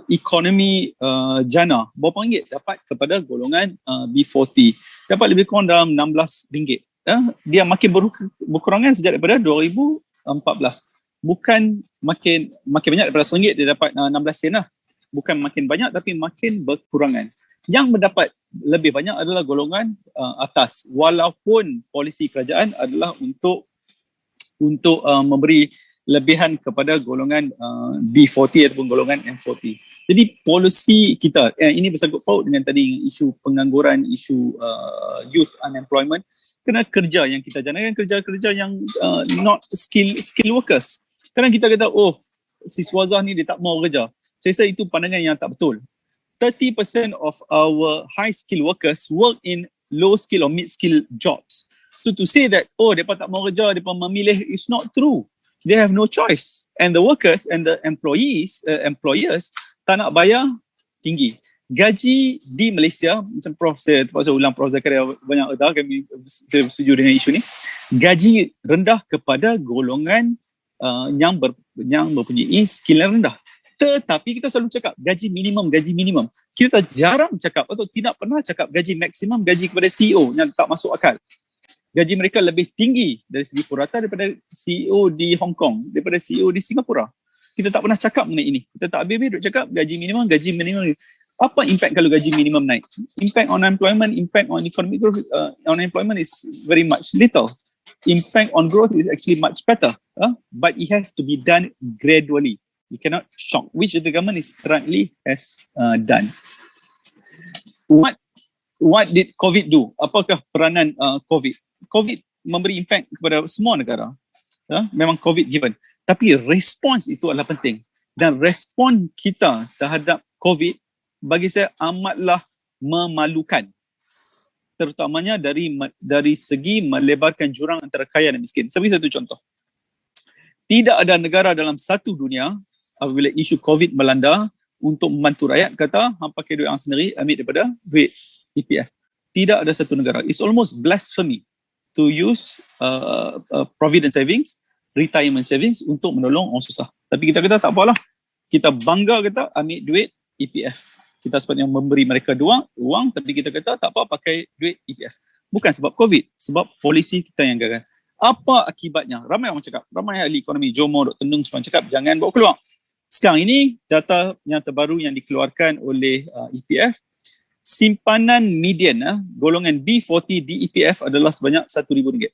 ekonomi jana, berapa ringgit dapat kepada golongan B40? Dapat lebih kurang dalam RM16. Dia makin berkurangan sejak daripada 2014. Bukan makin banyak daripada RM1 dia dapat 16 sen lah. Bukan makin banyak tapi makin berkurangan. Yang mendapat lebih banyak adalah golongan atas, walaupun polisi kerajaan adalah untuk memberi lebihan kepada golongan B40 ataupun golongan M40. Jadi polisi kita ini bersangkut paut dengan tadi isu pengangguran, isu youth unemployment. Kena kerja yang kita jangan kerja-kerja yang not skill workers. Kadang kita kata si Swazah ni dia tak mau kerja. Saya rasa itu pandangan yang tak betul. 30% of our high skill workers work in low skill or mid skill jobs. So to say that depa tak mau kerja, depa memilih, is not true. They have no choice, and the workers and the employers tak nak bayar tinggi. Gaji di Malaysia, macam saya terpaksa ulang Prof Zakaria banyak kami setuju dengan isu ni, gaji rendah kepada golongan yang mempunyai skill yang rendah. Tetapi kita selalu cakap gaji minimum. Kita jarang cakap atau tidak pernah cakap gaji maksimum, gaji kepada CEO yang tak masuk akal. Gaji mereka lebih tinggi dari segi purata daripada CEO di Hong Kong, daripada CEO di Singapura. Kita tak pernah cakap mengenai ini. Kita tak habis-habis duk cakap gaji minimum. Apa impact kalau gaji minimum naik? Impact on employment, impact on economic growth, on employment is very much little. Impact on growth is actually much better, but it has to be done gradually. You cannot shock, which the government is currently has done. What did COVID do? Apakah peranan COVID? COVID memberi impact kepada semua negara. Memang COVID given. Tapi respons itu adalah penting. Dan respon kita terhadap COVID bagi saya amatlah memalukan. Terutamanya dari segi melebarkan jurang antara kaya dan miskin. Saya beri satu contoh. Tidak ada negara dalam satu dunia apabila isu COVID melanda untuk membantu rakyat kata hang pakai duit hang sendiri, ambil daripada duit EPF. Tidak ada satu negara. It's almost blasphemy to use provident savings, retirement savings untuk menolong orang susah. Tapi kita kata tak apalah. Kita bangga kata ambil duit EPF. Kita sepatutnya memberi mereka wang, tapi kita kata tak apa pakai duit EPF. Bukan sebab COVID, sebab polisi kita yang gagal. Apa akibatnya? Ramai orang cakap, ramai ahli ekonomi, Jomo, Dr. Nung semua cakap jangan bawa keluar. Sekarang ini data yang terbaru yang dikeluarkan oleh EPF, simpanan median golongan B40 DEPF adalah sebanyak RM1,000.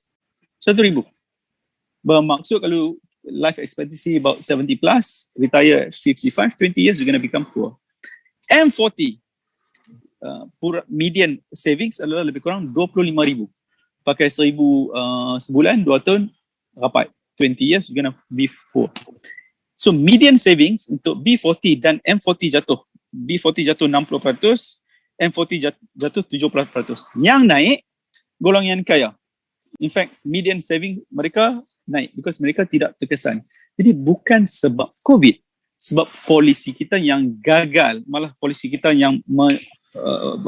RM1,000. Bermaksud kalau life expectancy about 70 plus, retire at 55, 20 years you're going to become poor. M40 median savings adalah lebih kurang RM25,000. Pakai RM1,000 sebulan, 2 tahun, rapat. 20 years you're going to be poor. So median savings untuk B40 dan M40 jatuh. B40 jatuh 60%, M40 jatuh 70%. Yang naik golongan kaya. In fact, median saving mereka naik because mereka tidak terkesan. Jadi bukan sebab COVID, sebab polisi kita yang gagal, malah polisi kita yang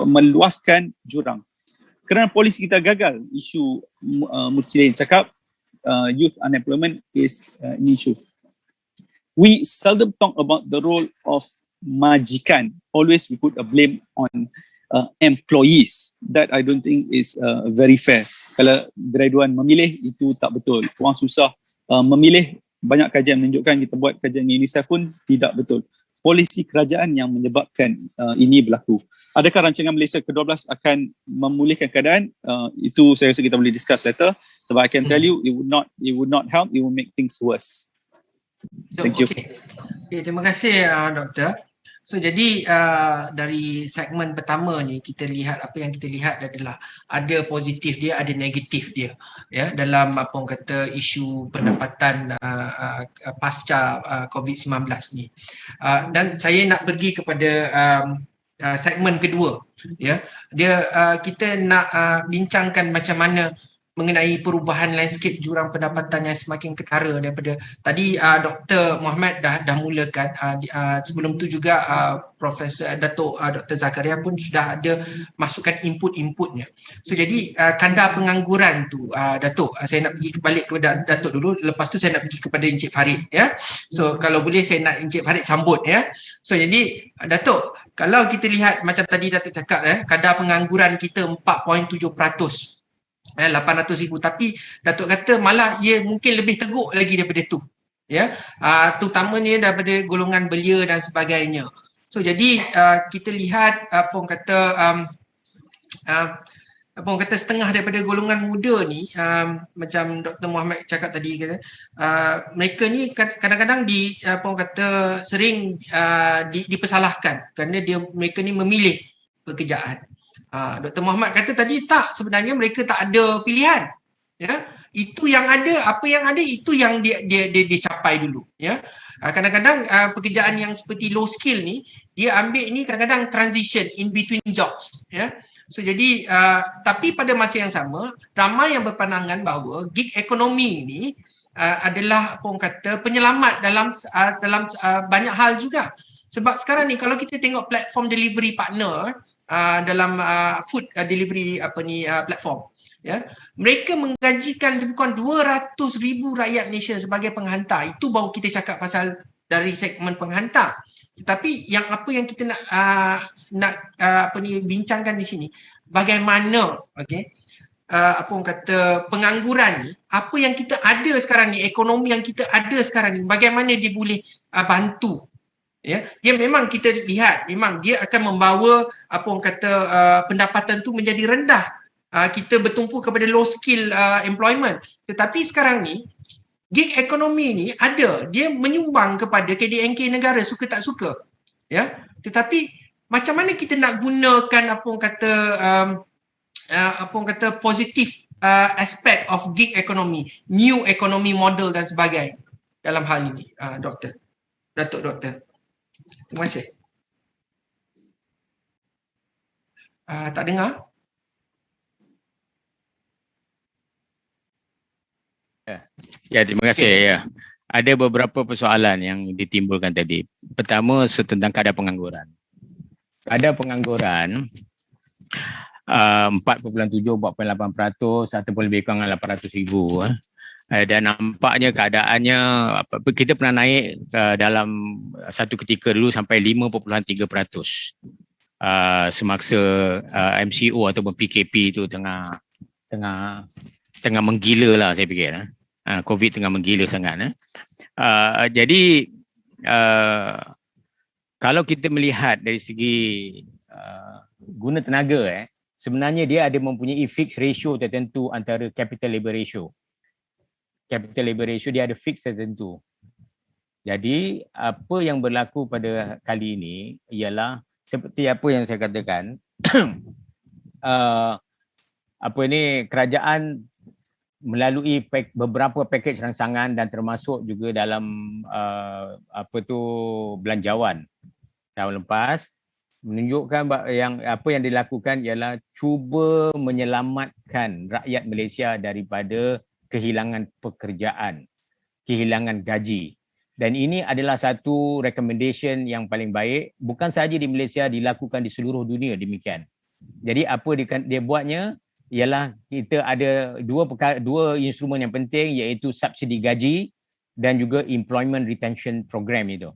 meluaskan jurang. Kerana polisi kita gagal, isu Mursyidin cakap youth unemployment is an issue. We seldom talk about the role of majikan. Always we put a blame on employees. That I don't think is very fair. Kalau graduan memilih, itu tak betul. Orang susah memilih. Banyak kajian menunjukkan, kita buat kajian UNICEF pun tidak betul. Polisi kerajaan yang menyebabkan ini berlaku. Adakah rancangan Malaysia ke-12 akan memulihkan keadaan? Itu saya rasa kita boleh discuss later. But I can tell you, it would not help. It will make things worse. Thank you.
Okay, terima kasih Doktor. So jadi dari segmen pertama ni kita lihat apa yang kita lihat adalah ada positif dia, ada negatif dia, ya, dalam apa orang kata isu pendapatan pasca COVID-19 ni. Dan saya nak pergi kepada segmen kedua, ya. Kita nak bincangkan macam mana mengenai perubahan landscape jurang pendapatan yang semakin ketara daripada tadi Dr. Mohamed dah mulakan, sebelum tu juga Profesor Datuk Dr. Zakaria pun sudah ada masukkan input-inputnya. So jadi kadar pengangguran tu Datuk, saya nak pergi balik kepada Datuk dulu, lepas tu saya nak pergi kepada Encik Farid, ya. So kalau boleh saya nak Encik Farid sambut, ya. So jadi Datuk, kalau kita lihat macam tadi Datuk cakap, kadar pengangguran kita 4.7%. 800,000, tapi Datuk kata malah ia mungkin lebih teruk lagi daripada tu, ya, terutamanya daripada golongan belia dan sebagainya. So jadi kita lihat apa orang kata setengah daripada golongan muda ni, macam Dr. Mohamed cakap tadi, kata mereka ni kadang-kadang sering dipersalahkan kerana mereka ni memilih pekerjaan. Dr. Mohamed kata tadi tak, sebenarnya mereka tak ada pilihan, ya. Itu yang ada, apa yang ada itu yang dia capai dulu, ya. Kadang-kadang pekerjaan yang seperti low skill ni dia ambil ni kadang-kadang transition in between jobs, ya. So jadi tapi pada masa yang sama ramai yang berpandangan bahawa gig economy ni adalah apa orang kata penyelamat dalam banyak hal juga. Sebab sekarang ni kalau kita tengok platform delivery partner dalam food delivery platform, ya, mereka menggajikan lebih kurang 200,000 rakyat Malaysia sebagai penghantar. Itu baru kita cakap pasal dari segmen penghantar. Tetapi apa yang kita nak bincangkan di sini, bagaimana apa orang kata pengangguran ni, apa yang kita ada sekarang ni, ekonomi yang kita ada sekarang ni, bagaimana dia boleh bantu. Ya, dia memang kita lihat memang dia akan membawa apa orang kata pendapatan tu menjadi rendah. Kita bertumpu kepada low skill employment. Tetapi sekarang ni gig economy ni ada, dia menyumbang kepada KDNK negara suka tak suka. Ya, tetapi macam mana kita nak gunakan apa orang kata positif aspect of gig economy, new economy model dan sebagainya dalam hal ini, Doktor. Terima kasih. Tak dengar?
Ya, terima kasih. Ya. Ada beberapa persoalan yang ditimbulkan tadi. Pertama, tentang kadar pengangguran. Kadar pengangguran 4.7, 4.8% ataupun lebih kurang 800,000. Dan nampaknya keadaannya, kita pernah naik dalam satu ketika dulu sampai 5.3%. Semasa MCO ataupun PKP itu tengah menggila lah, saya fikir. COVID tengah menggila sangat. Jadi kalau kita melihat dari segi guna tenaga sebenarnya dia ada mempunyai fixed ratio tertentu antara capital labor ratio. Capital labor ratio dia ada fixed tertentu. Jadi apa yang berlaku pada kali ini ialah seperti apa yang saya katakan, kerajaan melalui beberapa pakej rangsangan dan termasuk juga dalam belanjawan tahun lepas menunjukkan yang apa yang dilakukan ialah cuba menyelamatkan rakyat Malaysia daripada kehilangan pekerjaan, kehilangan gaji. Dan ini adalah satu recommendation yang paling baik, bukan sahaja di Malaysia, dilakukan di seluruh dunia demikian. Jadi apa dia buatnya ialah kita ada dua instrumen yang penting, iaitu subsidi gaji dan juga employment retention program itu.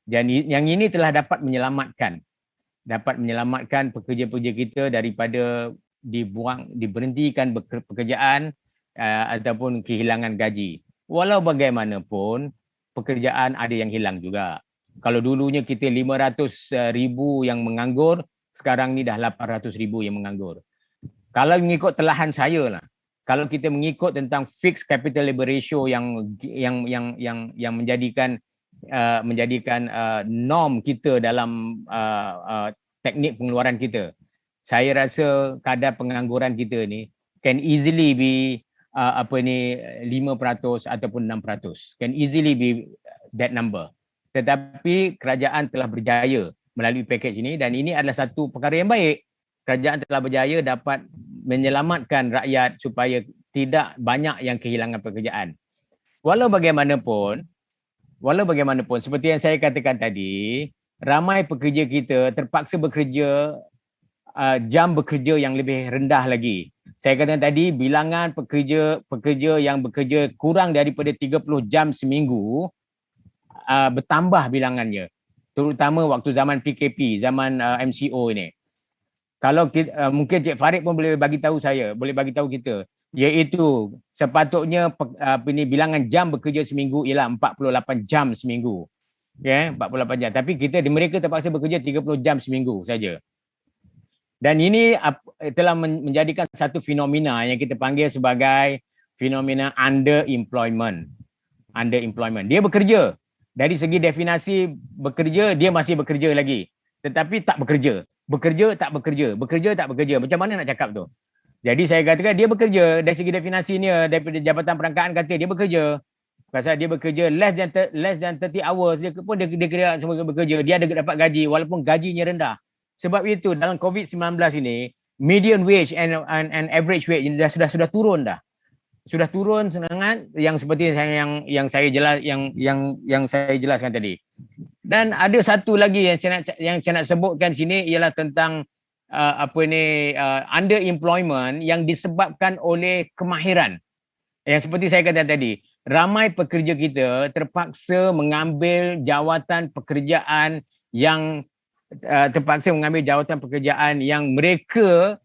Dan yang ini telah dapat menyelamatkan pekerja-pekerja kita daripada diberhentikan pekerjaan ataupun kehilangan gaji. Walau bagaimanapun pekerjaan ada yang hilang juga. Kalau dulunya kita 500,000 yang menganggur, sekarang ni dah 800,000 yang menganggur. Kalau mengikut telahan saya lah, kalau kita mengikut tentang fixed capital labor ratio yang menjadikan norm kita dalam teknik pengeluaran kita, saya rasa kadar pengangguran kita ni can easily be 5% ataupun 6%, can easily be that number. Tetapi kerajaan telah berjaya melalui pakej ini, dan ini adalah satu perkara yang baik. Kerajaan telah berjaya dapat menyelamatkan rakyat supaya tidak banyak yang kehilangan pekerjaan. Walau bagaimanapun seperti yang saya katakan tadi, ramai pekerja kita terpaksa bekerja jam bekerja yang lebih rendah lagi. Saya katakan tadi, bilangan pekerja yang bekerja kurang daripada 30 jam seminggu bertambah bilangannya, terutama waktu zaman PKP, zaman MCO ini. Kalau kita, mungkin Cik Farid pun boleh bagi tahu kita, iaitu sepatutnya bilangan jam bekerja seminggu ialah 48 jam seminggu. 48 jam. Tapi mereka terpaksa bekerja 30 jam seminggu saja. Dan ini telah menjadikan satu fenomena yang kita panggil sebagai fenomena underemployment. Dia bekerja. Dari segi definasi bekerja, dia masih bekerja lagi. Tetapi tak bekerja. Bekerja tak bekerja. Macam mana nak cakap tu? Jadi saya katakan dia bekerja, dari segi definisinya, daripada Jabatan Perangkaan kata dia bekerja. Pasal dia bekerja less than 30 hours, dia kira sebagai bekerja. Dia ada dapat gaji walaupun gajinya rendah. Sebab itu dalam COVID-19 ini, median wage and average wage sudah turun dah. Sudah turun sangat, yang seperti yang saya jelaskan tadi. Dan ada satu lagi yang saya nak sebutkan sini ialah tentang underemployment yang disebabkan oleh kemahiran. Yang seperti saya katakan tadi, ramai pekerja kita terpaksa mengambil jawatan pekerjaan yang mereka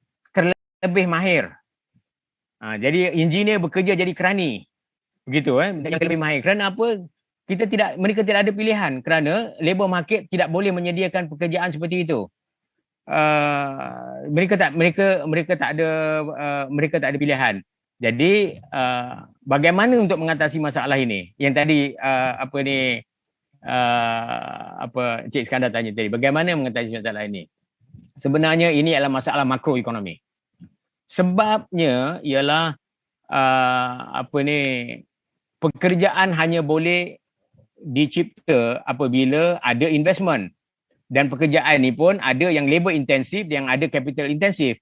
lebih mahir. Jadi engineer bekerja jadi kerani. Begitu yang lebih mahir. Kerana apa? Mereka tidak ada pilihan kerana labor market tidak boleh menyediakan pekerjaan seperti itu. Mereka tak ada pilihan. Jadi bagaimana untuk mengatasi masalah ini? Yang tadi Cik Iskandar tanya tadi, bagaimana mengatasi masalah ini? Sebenarnya ini adalah masalah makroekonomi. Sebabnya ialah pekerjaan hanya boleh dicipta apabila ada investment. Dan pekerjaan ini pun ada yang labor intensif, yang ada capital intensif.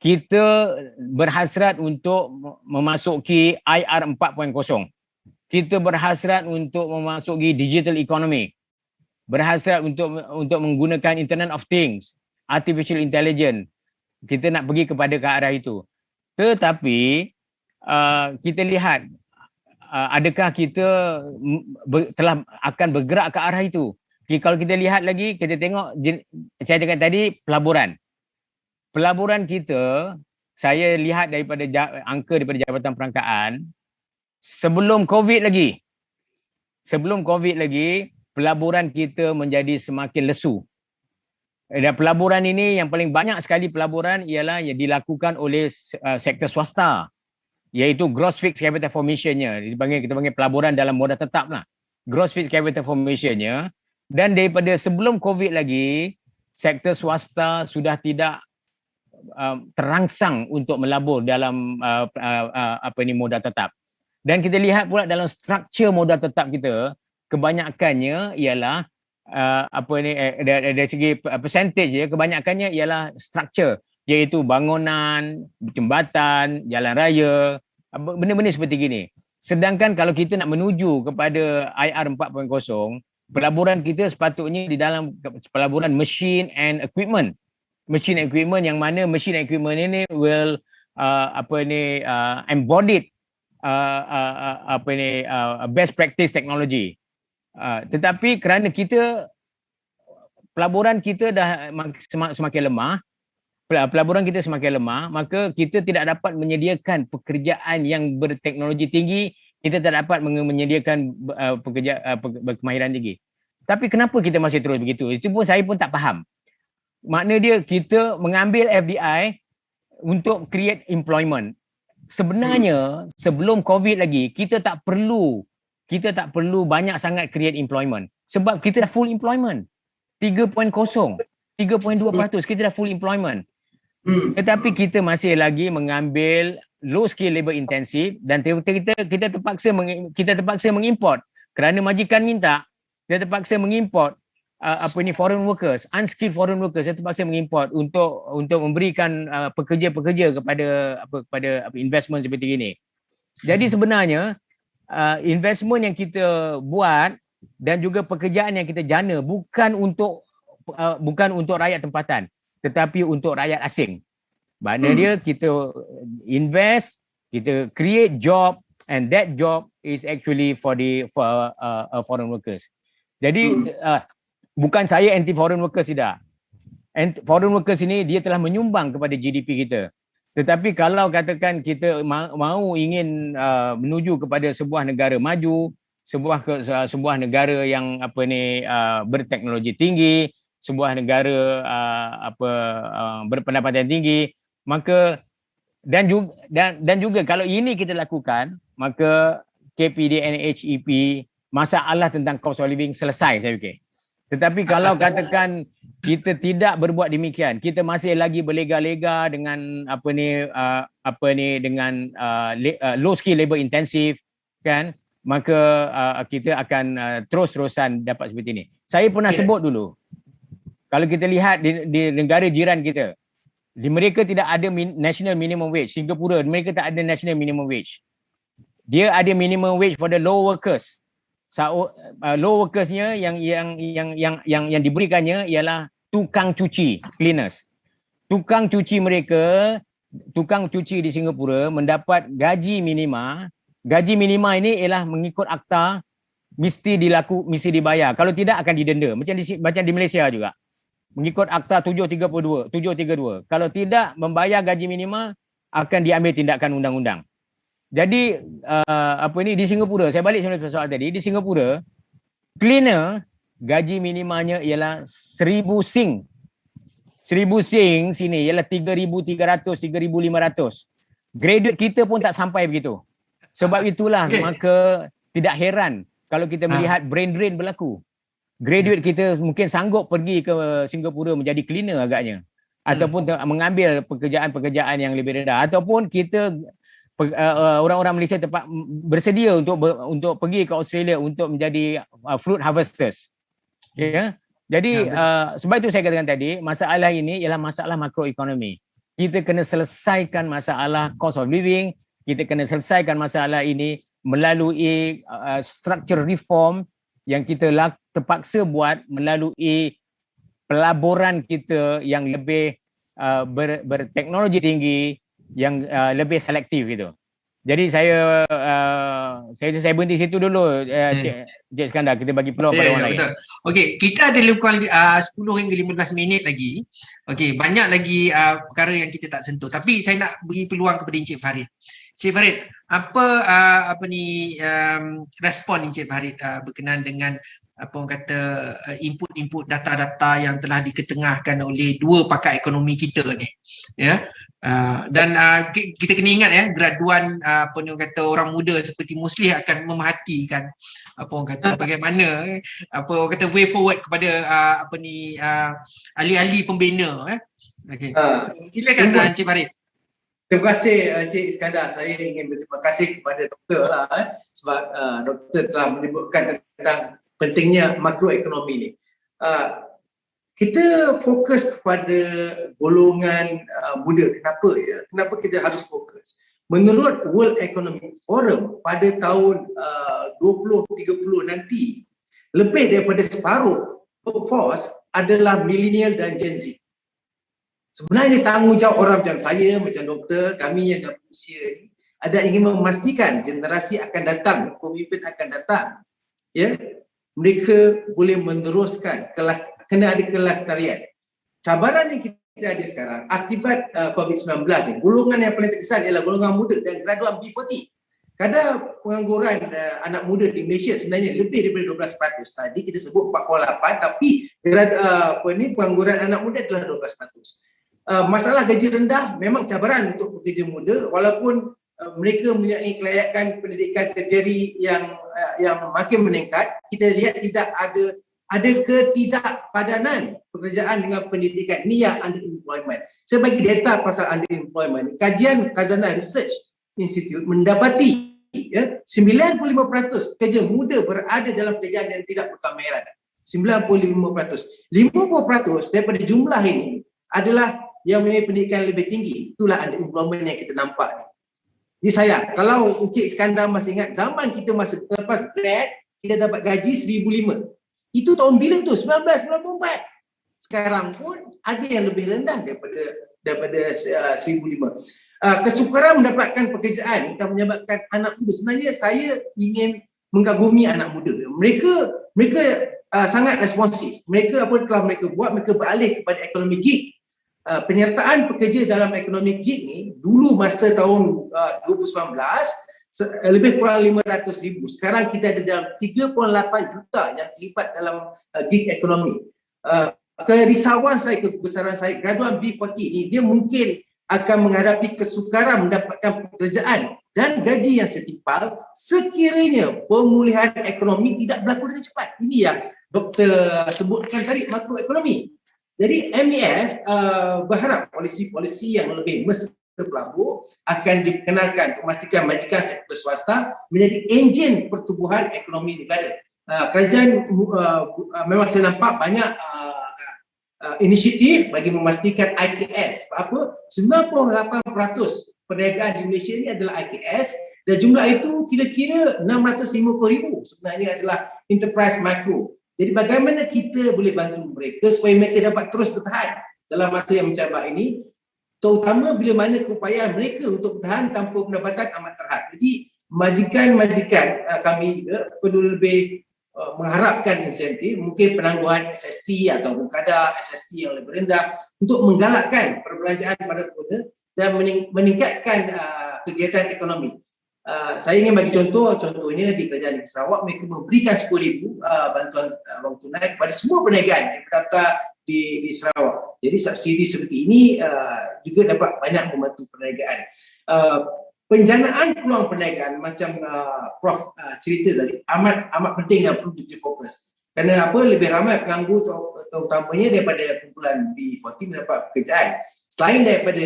Kita berhasrat untuk memasuki IR 4.0. Kita berhasrat untuk memasuki digital economy. Berhasrat untuk menggunakan Internet of Things, artificial intelligence. Kita nak pergi kepada ke arah itu. Tetapi kita lihat adakah kita telah akan bergerak ke arah itu. Kalau kita lihat lagi, kita tengok, saya cakap tadi pelaburan kita, saya lihat daripada angka daripada Jabatan Perangkaan, sebelum COVID lagi, pelaburan kita menjadi semakin lesu. Dan pelaburan ini yang paling banyak sekali pelaburan ialah yang dilakukan oleh sektor swasta, iaitu gross fixed capital formation-nya. Kita panggil pelaburan dalam modal tetap lah. Gross fixed capital formation-nya. Dan daripada sebelum COVID lagi, sektor swasta sudah tidak terangsang untuk melabur dalam modal tetap. Dan kita lihat pula dalam struktur modal tetap kita, kebanyakannya ialah dari segi percentage ya, kebanyakannya ialah struktur, iaitu bangunan, jembatan, jalan raya, benda-benda seperti gini. Sedangkan kalau kita nak menuju kepada IR 4.0, pelaburan kita sepatutnya di dalam pelaburan machine and equipment. Machine and equipment yang mana machine and equipment ini will embodied best practice technology. Tetapi kerana kita pelaburan kita dah semakin lemah, maka kita tidak dapat menyediakan pekerjaan yang berteknologi tinggi, kita tak dapat menyediakan berkemahiran tinggi. Tapi kenapa kita masih terus begitu? Itu pun saya pun tak faham. Makna dia kita mengambil FDI untuk create employment. Sebenarnya sebelum COVID lagi kita tak perlu banyak sangat create employment sebab kita dah full employment. 3.0, 3.2% kita dah full employment. Tetapi kita masih lagi mengambil low skill labor intensive dan kita terpaksa mengimport kerana majikan minta, kita terpaksa mengimport foreign workers, unskilled foreign workers, saya terpaksa mengimport untuk memberikan pekerja-pekerja kepada investment seperti ini. Jadi sebenarnya investment yang kita buat dan juga pekerjaan yang kita jana bukan untuk rakyat tempatan, tetapi untuk rakyat asing. Maknanya dia kita invest, kita create job, and that job is actually for foreign workers. Jadi bukan saya anti foreign workers tidak. Foreign workers ini dia telah menyumbang kepada GDP kita. Tetapi kalau katakan kita ingin menuju kepada sebuah negara maju, sebuah negara yang berteknologi tinggi, sebuah negara berpendapatan tinggi, maka dan juga kalau ini kita lakukan, maka KPD NHEP masalah tentang cost of living selesai saya fikir. Tetapi kalau katakan kita tidak berbuat demikian, kita masih lagi berlega-lega dengan low skill labor intensive kan, maka kita akan terus-terusan dapat seperti ini. Saya pernah sebut dulu, kalau kita lihat di negara jiran kita, di mereka tidak ada national minimum wage. Singapura, mereka tak ada national minimum wage. Dia ada minimum wage for the low workers. Low workersnya yang diberikannya ialah tukang cuci, cleaners. Tukang cuci di Singapura mendapat gaji minima. Gaji minima ini ialah mengikut akta mesti dibayar. Kalau tidak akan didenda. Macam di Malaysia juga. Mengikut akta 732. Kalau tidak membayar gaji minima akan diambil tindakan undang-undang. Jadi di Singapura, saya balik sebenarnya ke soal tadi, di Singapura cleaner gaji minimanya ialah 1000 sing. 1000 sing sini ialah 3,300, 3,500. Graduate kita pun tak sampai begitu. Sebab itulah maka tidak heran kalau kita melihat brain drain berlaku. Graduate kita mungkin sanggup pergi ke Singapura menjadi cleaner agaknya, ataupun mengambil pekerjaan-pekerjaan yang lebih rendah, ataupun kita orang-orang Malaysia bersedia untuk pergi ke Australia untuk menjadi fruit harvesters. Ya. Jadi sebab itu saya katakan tadi, masalah ini ialah masalah makroekonomi. Kita kena selesaikan masalah cost of living, kita kena selesaikan masalah ini melalui structure reform yang kita terpaksa buat melalui pelaburan kita yang lebih berteknologi tinggi, yang lebih selektif gitu. Jadi saya berhenti situ dulu, Cik Skandar, kita bagi peluang pada orang lain.
Betul. Okey, kita ada lebih kurang 10 hingga 15 minit lagi. Okey, banyak lagi perkara yang kita tak sentuh, tapi saya nak beri peluang kepada Encik Farid. Encik Farid, apa respon Encik Farid berkenaan dengan apa orang kata input data-data yang telah diketengahkan oleh dua pakar ekonomi kita ni, ya. Dan kita kena ingat, ya, graduan apa ni orang kata orang muda seperti Muslih akan memerhatikan apa orang kata bagaimana apa orang kata way forward kepada apa ni ahli-ahli pembina, okey. Silakan Encik Farid.
Terima kasih Encik Iskandar. Saya ingin berterima kasih kepada doktor sebab doktor telah menyebutkan tentang pentingnya makroekonomi ni. Kita fokus kepada golongan muda. Kenapa ya? Kenapa kita harus fokus? Menurut World Economic Forum pada tahun 2030 nanti, lebih daripada separuh workforce adalah millennial dan Gen Z. Sebenarnya tanggungjawab orang macam saya, macam doktor, kami yang dalam usia ini ada ingin memastikan generasi akan datang, pemimpin akan datang, ya, mereka boleh meneruskan kena ada kelestarian. Cabaran yang kita ada sekarang akibat COVID-19 ni, golongan yang paling terkesan ialah golongan muda dan graduan B40. Kadar pengangguran anak muda di Malaysia sebenarnya lebih daripada 12%. Tadi kita sebut 4.8, tapi pengangguran anak muda adalah 12%. Masalah gaji rendah memang cabaran untuk pekerja muda, walaupun mereka mempunyai kelayakan pendidikan tertiary yang makin meningkat. Kita lihat tidak ada ketidakpadanan pekerjaan dengan pendidikan. Ni yang underemployment. Saya bagi data pasal underemployment. Kajian Khazanah Research Institute mendapati 95% pekerja muda berada dalam pekerjaan yang tidak berkamaran. 95%. 50% daripada jumlah ini adalah yang mempunyai pendidikan lebih tinggi. Itulah underemployment yang kita nampak ni. Jadi sayang, kalau Encik Iskandar masih ingat zaman kita masa lepas grad, kita dapat gaji 1,500. Itu tahun bila tu? 1994. Sekarang pun ada yang lebih rendah daripada 1,500. Kesukaran mendapatkan pekerjaan yang menyebabkan anak muda. Sebenarnya saya ingin mengagumi anak muda. Mereka sangat responsif. Mereka apa telah mereka buat, mereka beralih kepada ekonomi gig. Penyertaan pekerja dalam ekonomi gig ni dulu masa tahun 2019 lebih kurang 500,000. Sekarang kita ada dalam 3.8 juta yang terlibat dalam gig ekonomi. Kerisauan saya, kebesaran saya, graduan B40 ni dia mungkin akan menghadapi kesukaran mendapatkan pekerjaan dan gaji yang setimpal sekiranya pemulihan ekonomi tidak berlaku dengan cepat. Ini yang doktor sebutkan tadi, makroekonomi. Jadi MEF berharap polisi-polisi yang lebih mesra berlaku akan dikenalkan untuk memastikan majikan sektor swasta menjadi enjin pertumbuhan ekonomi negara. Kerajaan memang saya nampak banyak inisiatif bagi memastikan IKS. Apa? 98% perniagaan di Malaysia ini adalah IKS dan jumlah itu kira-kira 650,000 sebenarnya adalah enterprise micro. Jadi bagaimana kita boleh bantu mereka supaya mereka dapat terus bertahan dalam masa yang mencabar ini, terutama bila mana keupayaan mereka untuk bertahan tanpa pendapatan amat terhad. Jadi majikan-majikan kami juga perlu lebih mengharapkan insentif, mungkin penangguhan SST atau kadar SST yang lebih rendah untuk menggalakkan perbelanjaan pada pengguna dan meningkatkan kegiatan ekonomi. Saya ingin bagi contohnya di Kerajaan Negeri Sarawak mereka memberikan 10,000 bantuan wang tunai kepada semua perniagaan yang berdaftar di Sarawak. Jadi subsidi seperti ini juga dapat banyak membantu perniagaan. Penjanaan peluang perniagaan macam Prof cerita tadi amat penting dan perlu difokus. Kerana apa, lebih ramai penganggur terutamanya daripada kumpulan B40 mendapat pekerjaan. Selain daripada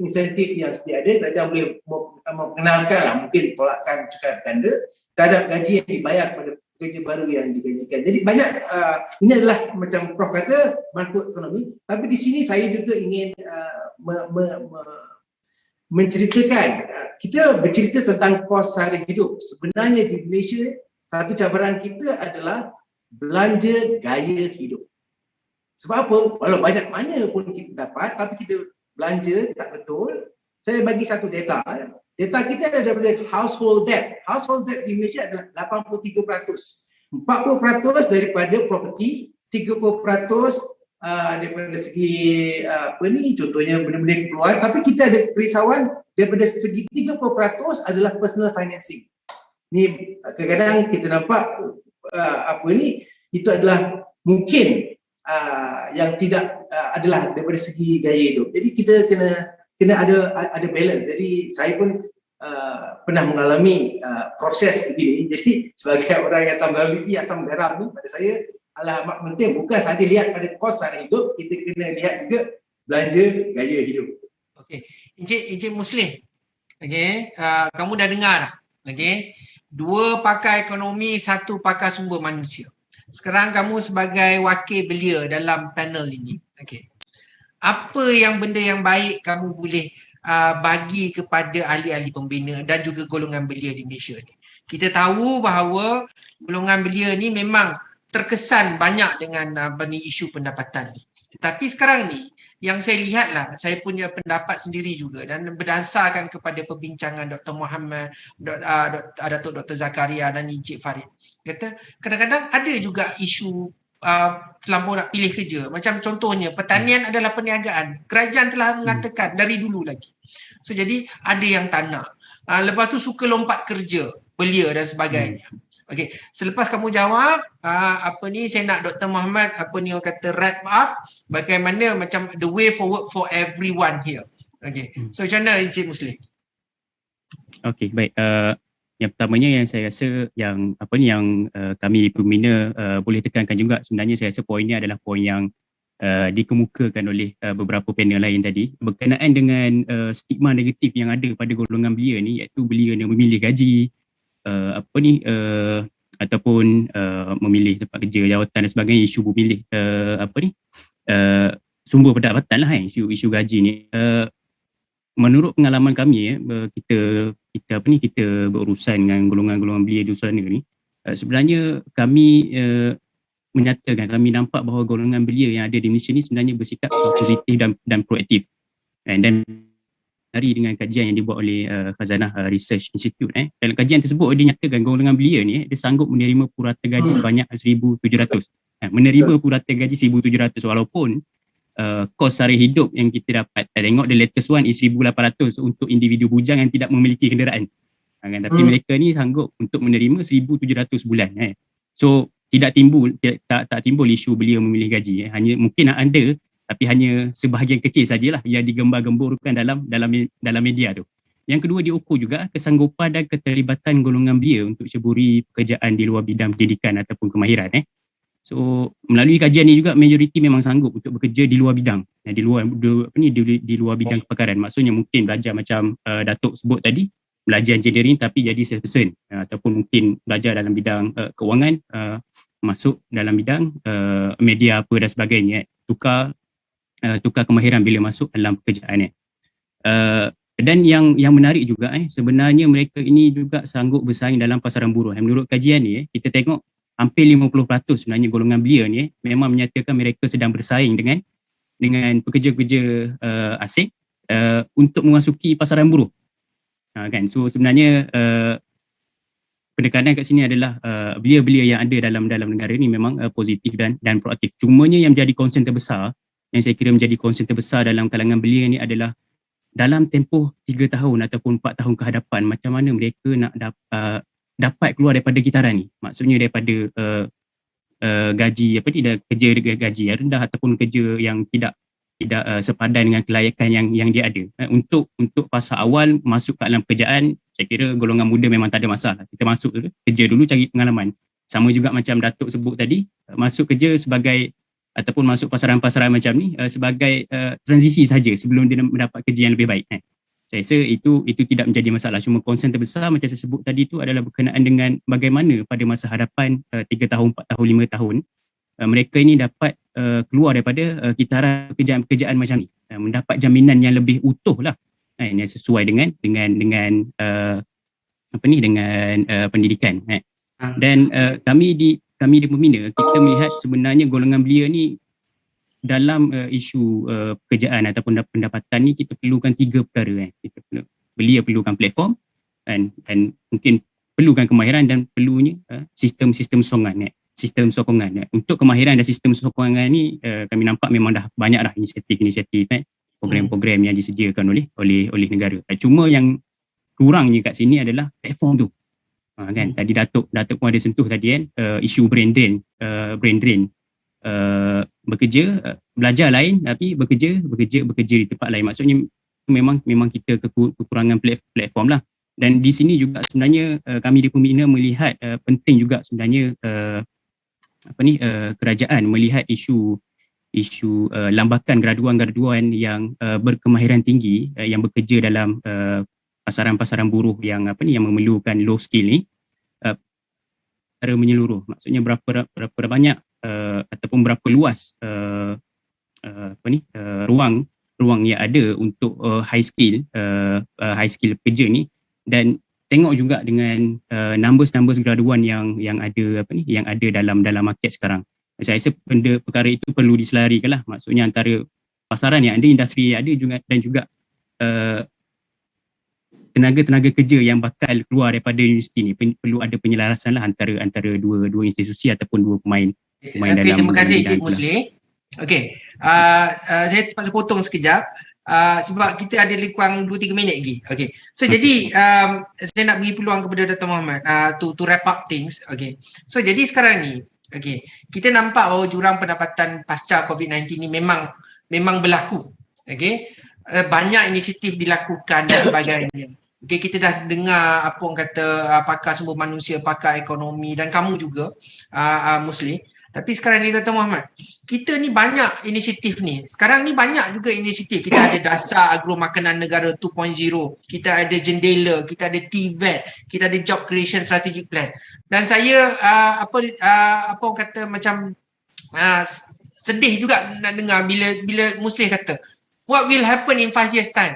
insentif yang sedia ada, kerajaan boleh mengenalkanlah mungkin tolakan cukai berganda terhadap gaji yang dibayar kepada pekerja baru yang digajikan. Jadi banyak ini adalah macam Prof kata makroekonomi, tapi di sini saya juga ingin menceritakan, kita bercerita tentang kos sehari hidup. Sebenarnya di Malaysia satu cabaran kita adalah belanja gaya hidup. Sebab apa? Walau banyak mana pun kita dapat, tapi kita belanja tak betul. Saya bagi satu data. Data kita ada daripada household debt. Household debt di Malaysia adalah 83%. 40% daripada property, 30% daripada segi contohnya benda-benda keperluan, tapi kita ada kerisauan daripada segi 30% adalah personal financing. Ni kadang-kadang kita nampak itu adalah mungkin yang tidak adalah daripada segi gaya hidup. Jadi kita kena ada balance. Jadi saya pun pernah mengalami proses begini. Jadi sebagai orang yang telah melalui asam garam ni, pada saya adalah amat penting bukan sahaja lihat pada kos sara hidup, kita kena lihat juga belanja gaya hidup.
Okey, Encik Muslim. Okey, kamu dah dengar dah. Okey. 2 pakar ekonomi, 1 pakar sumber manusia. Sekarang kamu sebagai wakil belia dalam panel ini. Okey. Apa yang benda yang baik kamu boleh bagi kepada ahli-ahli pembina dan juga golongan belia di Malaysia ni? Kita tahu bahawa golongan belia ni memang terkesan banyak dengan isu pendapatan ni. Tetapi sekarang ni yang saya lihatlah, saya punya pendapat sendiri juga dan berdasarkan kepada perbincangan Dr. Muhammad, Datuk Dr. Zakaria dan Encik Farid. Kata kadang-kadang ada juga isu terlampau nak pilih kerja. Macam contohnya pertanian adalah perniagaan. Kerajaan telah mengatakan dari dulu lagi. So jadi ada yang tak nak. Lepas tu suka lompat kerja, belia dan sebagainya. Okey, selepas kamu jawab saya nak Dr. Muhammad orang kata wrap up bagaimana macam the way forward for everyone here. Okey. So macam mana Encik Muslim?
Okey, baik. Yang pertamanya yang saya rasa yang kami di pembina boleh tekankan juga, sebenarnya saya rasa poin ini adalah poin yang dikemukakan oleh beberapa panel lain tadi berkenaan dengan stigma negatif yang ada pada golongan belia ni, iaitu belia yang memilih gaji ataupun memilih tempat kerja, jawatan dan sebagainya, isu memilih sumber pendapatan lah, isu gaji ni. Menurut pengalaman kami kita berurusan dengan golongan-golongan belia di sana ni, sebenarnya kami menyatakan, kami nampak bahawa golongan belia yang ada di Malaysia ni sebenarnya bersikap positif dan proaktif. Dan dari dengan kajian yang dibuat oleh Khazanah Research Institute, dalam kajian tersebut dia nyatakan golongan belia ni dia sanggup menerima purata gaji sebanyak 1,700. Menerima purata gaji 1,700 walaupun kos sara hidup yang kita dapat, tengok the latest one is 1,800 untuk individu bujang yang tidak memiliki kenderaan. Tapi mereka ni sanggup untuk menerima 1,700 bulan. So tak timbul isu belia memilih gaji. Hanya mungkin ada, tapi hanya sebahagian kecil sajalah yang digembar-gemburkan dalam media tu. Yang kedua, diukur juga kesanggupan dan keterlibatan golongan belia untuk ceburi pekerjaan di luar bidang pendidikan ataupun kemahiran. So melalui kajian ni juga majoriti memang sanggup untuk bekerja di luar bidang, di luar bidang kepakaran. Maksudnya mungkin belajar macam Datuk sebut tadi, belajar engineering tapi jadi salesperson, ataupun mungkin belajar dalam bidang kewangan, masuk dalam bidang media apa dan sebagainya, tukar kemahiran bila masuk dalam pekerjaan. Dan yang menarik juga sebenarnya mereka ini juga sanggup bersaing dalam pasaran buruh. Menurut kajian ni kita tengok hampir 50% sebenarnya golongan belia ni memang menyatakan mereka sedang bersaing dengan pekerja-pekerja asing untuk memasuki pasaran buruh. Kan, so sebenarnya pendekatan kat sini adalah belia-belia yang ada dalam negara ni memang positif dan proaktif. Cumanya yang menjadi concern terbesar, yang saya kira menjadi concern terbesar dalam kalangan belia ni adalah dalam tempoh 3 tahun ataupun 4 tahun ke hadapan, macam mana mereka nak dapat keluar daripada kitaran ni. Maksudnya daripada gaji kerja dengan gaji yang rendah ataupun kerja yang tidak sepadan dengan kelayakan yang dia ada. Untuk fasa awal masuk ke dalam pekerjaan, saya kira golongan muda memang tak ada masalah. Kita masuk kerja dulu, cari pengalaman. Sama juga macam Datuk sebut tadi, masuk kerja sebagai ataupun masuk pasaran-pasaran macam ni sebagai transisi saja sebelum dia mendapat kerja yang lebih baik. Saya rasa itu tidak menjadi masalah. Cuma concern terbesar macam saya sebut tadi tu adalah berkenaan dengan bagaimana pada masa hadapan 3 tahun, 4 tahun, 5 tahun mereka ini dapat keluar daripada kitaran pekerjaan macam ni, mendapat jaminan yang lebih utuh lah, yang sesuai dengan pendidikan. Dan kami di pembina kita melihat sebenarnya golongan belia ni dalam isu pekerjaan ataupun pendapatan ni kita perlukan 3 perkara. Belia perlukan platform dan mungkin perlukan kemahiran dan perlunya sistem sokongan. Untuk kemahiran dan sistem sokongan ni kami nampak memang dah banyak dah inisiatif program-program yang disediakan oleh negara. Cuma yang kurangnya kat sini adalah platform tu. Kan tadi Datuk pun ada sentuh tadi kan, isu brain drain, bekerja, belajar lain tapi bekerja di tempat lain. Maksudnya memang kita kekurangan platform lah. Dan di sini juga sebenarnya kami di Pembina melihat penting juga sebenarnya kerajaan melihat isu lambakan graduan yang berkemahiran tinggi yang bekerja dalam pasaran buruh yang memerlukan low skill ni secara menyeluruh. Maksudnya berapa banyak ataupun berapa luas ruang yang ada untuk high skill pekerja ni, dan tengok juga dengan numbers graduan yang ada dalam market sekarang. Saya rasa perkara itu perlu diselarikan lah. Maksudnya antara pasaran yang ada, industri yang ada dan juga tenaga kerja yang bakal keluar daripada universiti ni perlu ada penyelarasan lah antara dua institusi ataupun dua pemain dalam.
Terima kasih Cik Musli. Okey, saya terpaksa potong sekejap sebab kita ada lebih kurang 2-3 minit lagi. Okey. So jadi saya nak bagi peluang kepada Dr. Mohammad to wrap up things. Okey. So jadi sekarang ni, okey, kita nampak bahawa jurang pendapatan pasca COVID-19 ni memang berlaku. Okey. Banyak inisiatif dilakukan dan sebagainya. Okay, kita dah dengar apa orang kata pakar sumber manusia, pakar ekonomi dan kamu juga Musli. Tapi sekarang ni Dr. Mohammad, kita ni banyak inisiatif ni. Sekarang ni banyak juga inisiatif. Kita ada dasar agro makanan negara 2.0, kita ada jendela, kita ada TVET, kita ada job creation strategic plan. Dan saya apa orang kata macam sedih juga nak dengar bila Musli kata, what will happen in 5 years time?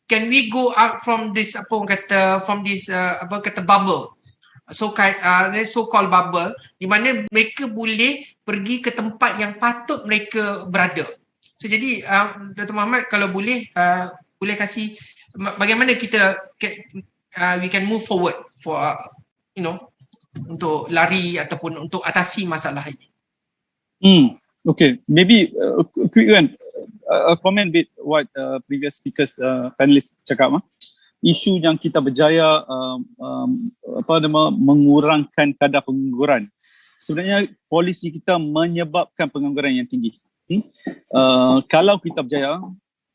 Can we go out from this bubble, so-called bubble, di mana mereka boleh pergi ke tempat yang patut mereka berada. So jadi Dr. Mohammad, kalau boleh kasih bagaimana kita we can move forward for untuk lari ataupun untuk atasi masalah ini.
Okay, maybe quick one. Comment bit what previous speakers panelists cakap. Isu yang kita berjaya mengurangkan kadar pengangguran. Sebenarnya polisi kita menyebabkan pengangguran yang tinggi. Kalau kita berjaya,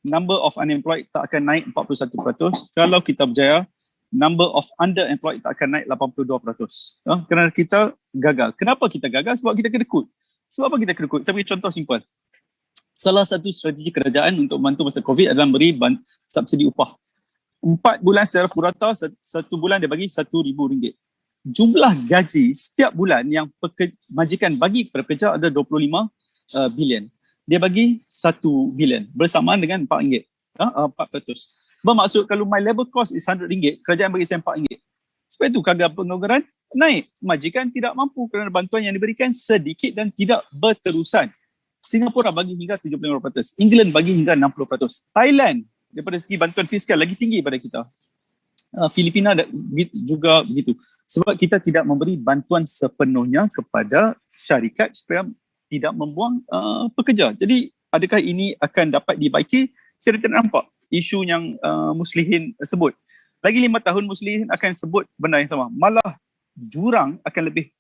number of unemployed tak akan naik 41%. Kalau kita berjaya, number of underemployed tak akan naik 82%. Kerana kita gagal. Kenapa kita gagal? Sebab kita kedekut. Sebab apa kita kedekut? Saya beri contoh simple. Salah satu strategi kerajaan untuk membantu masa COVID adalah beri subsidi upah. 4 bulan secara purata, 1 bulan dia bagi RM1,000. Jumlah gaji setiap bulan yang majikan bagi kepada pekerja ada 25 bilion. Dia bagi 1 bilion bersamaan dengan RM4. 4%. Bermaksud kalau my labor cost is RM100, kerajaan bagi saya RM4. Sebab itu kadar pengangguran naik. Majikan tidak mampu kerana bantuan yang diberikan sedikit dan tidak berterusan. Singapura bagi hingga 75%, England bagi hingga 60%, Thailand daripada segi bantuan fiskal lagi tinggi pada kita. Filipina juga begitu. Sebab kita tidak memberi bantuan sepenuhnya kepada syarikat supaya tidak membuang pekerja. Jadi adakah ini akan dapat dibaiki? Saya tidak nampak isu yang Muslihin sebut. Lagi 5 tahun Muslihin akan sebut benda yang sama. Malah jurang akan lebih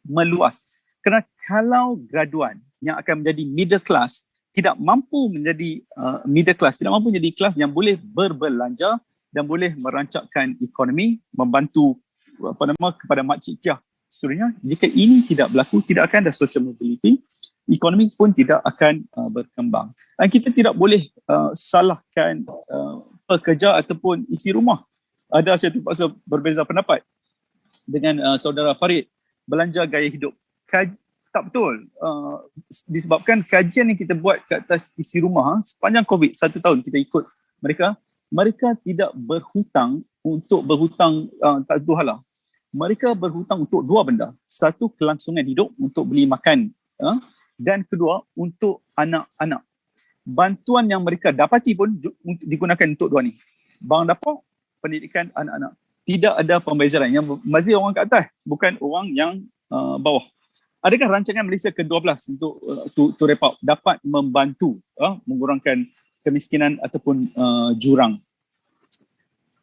meluas. Kerana kalau graduan yang akan menjadi middle class tidak mampu menjadi middle class, tidak mampu menjadi kelas yang boleh berbelanja dan boleh merancangkan ekonomi, membantu kepada makcik kiah seterusnya. Jika ini tidak berlaku, tidak akan ada social mobility, ekonomi pun tidak akan berkembang. Dan kita tidak boleh salahkan pekerja ataupun isi rumah. Ada saya terpaksa berbeza pendapat dengan saudara Farid, belanja gaya hidup. Tak betul. Disebabkan kajian yang kita buat ke atas isi rumah sepanjang COVID 1 tahun kita ikut mereka tidak berhutang untuk berhutang tak tentu hala. Mereka berhutang untuk 2 benda. Satu, kelangsungan hidup untuk beli makan, dan kedua, untuk anak-anak. Bantuan yang mereka dapati pun digunakan untuk 2 ni. Barang dapur, pendidikan anak-anak. Tidak ada pembezaran. Yang mazir orang kat atas, bukan orang yang bawah. Adakah rancangan Malaysia ke-12 untuk to wrap up dapat membantu mengurangkan kemiskinan ataupun jurang?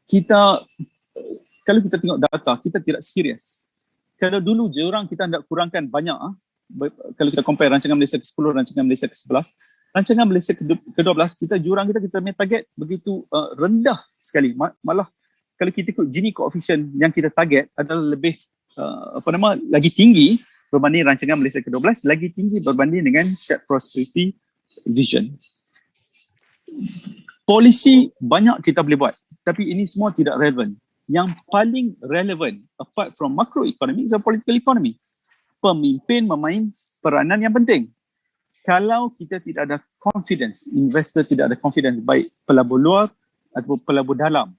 Kita kalau kita tengok data, kita tidak serius. Kalau dulu jurang kita hendak kurangkan banyak, kalau kita compare rancangan Malaysia ke-10, rancangan Malaysia ke-11, rancangan Malaysia ke-12, jurang kita punya target begitu rendah sekali. Malah kalau kita ikut Gini coefficient yang kita target adalah lebih lagi tinggi berbanding rancangan Malaysia ke-12, lagi tinggi berbanding dengan shared prosperity vision. Polisi banyak kita boleh buat, tapi ini semua tidak relevan. Yang paling relevan apart from macroeconomic is political economy. Pemimpin memain peranan yang penting. Kalau kita tidak ada confidence, investor tidak ada confidence, baik pelabur luar ataupun pelabur dalam,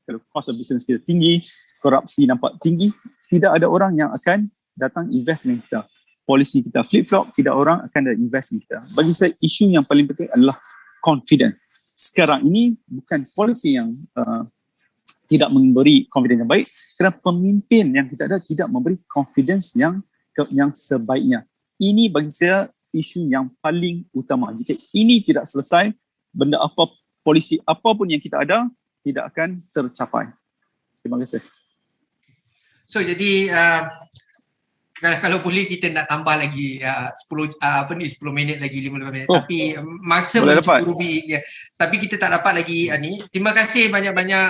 kalau cost of business kita tinggi, korupsi nampak tinggi, tidak ada orang yang akan datang invest dengan kita. Polisi kita flip-flop, tidak orang akan invest dengan kita. Bagi saya, isu yang paling penting adalah confidence. Sekarang ini bukan polisi yang tidak memberi confidence yang baik, kerana pemimpin yang kita ada tidak memberi confidence yang sebaiknya. Ini bagi saya isu yang paling utama. Jika ini tidak selesai, benda apa, polisi apapun yang kita ada tidak akan tercapai. Terima kasih.
So jadi kalau boleh kita nak tambah lagi 10 minit lagi, 15 minit, tapi masa mencukupi ya. Tapi kita tak dapat lagi ni. Terima kasih banyak-banyak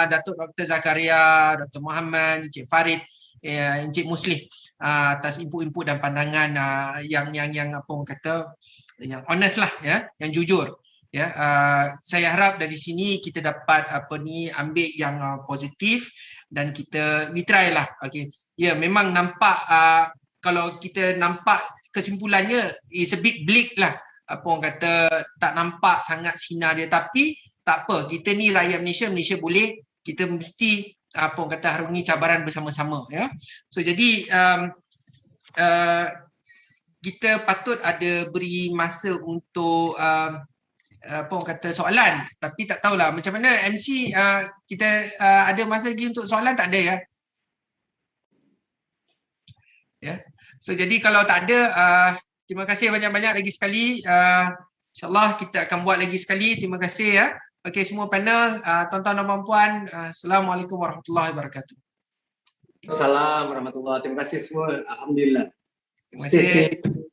Datuk Dr. Zakaria, Dr. Muhammad, Encik Farid, Encik Muslih atas input-input dan pandangan yang apa orang kata, yang honest lah ya, yang jujur ya. Saya harap dari sini kita dapat ambil yang positif dan kita try lah. Okay. Ya, memang nampak kalau kita nampak kesimpulannya is a bit bleak lah. Apa orang kata, tak nampak sangat sinar dia, tapi tak apa, kita ni rakyat Malaysia boleh, kita mesti apa orang kata harungi cabaran bersama-sama ya. So jadi kita patut ada beri masa untuk apa orang kata soalan, tapi tak tahulah macam mana MC, kita ada masa lagi untuk soalan tak ada ya? Ya. So jadi kalau tak ada, terima kasih banyak-banyak lagi sekali. InsyaAllah kita akan buat lagi sekali. Terima kasih ya. Okey, semua panel, tuan-tuan dan puan-puan, Assalamualaikum warahmatullahi wabarakatuh.
Assalamualaikum warahmatullahi wabarakatuh. Terima kasih semua. Alhamdulillah.
Terima kasih.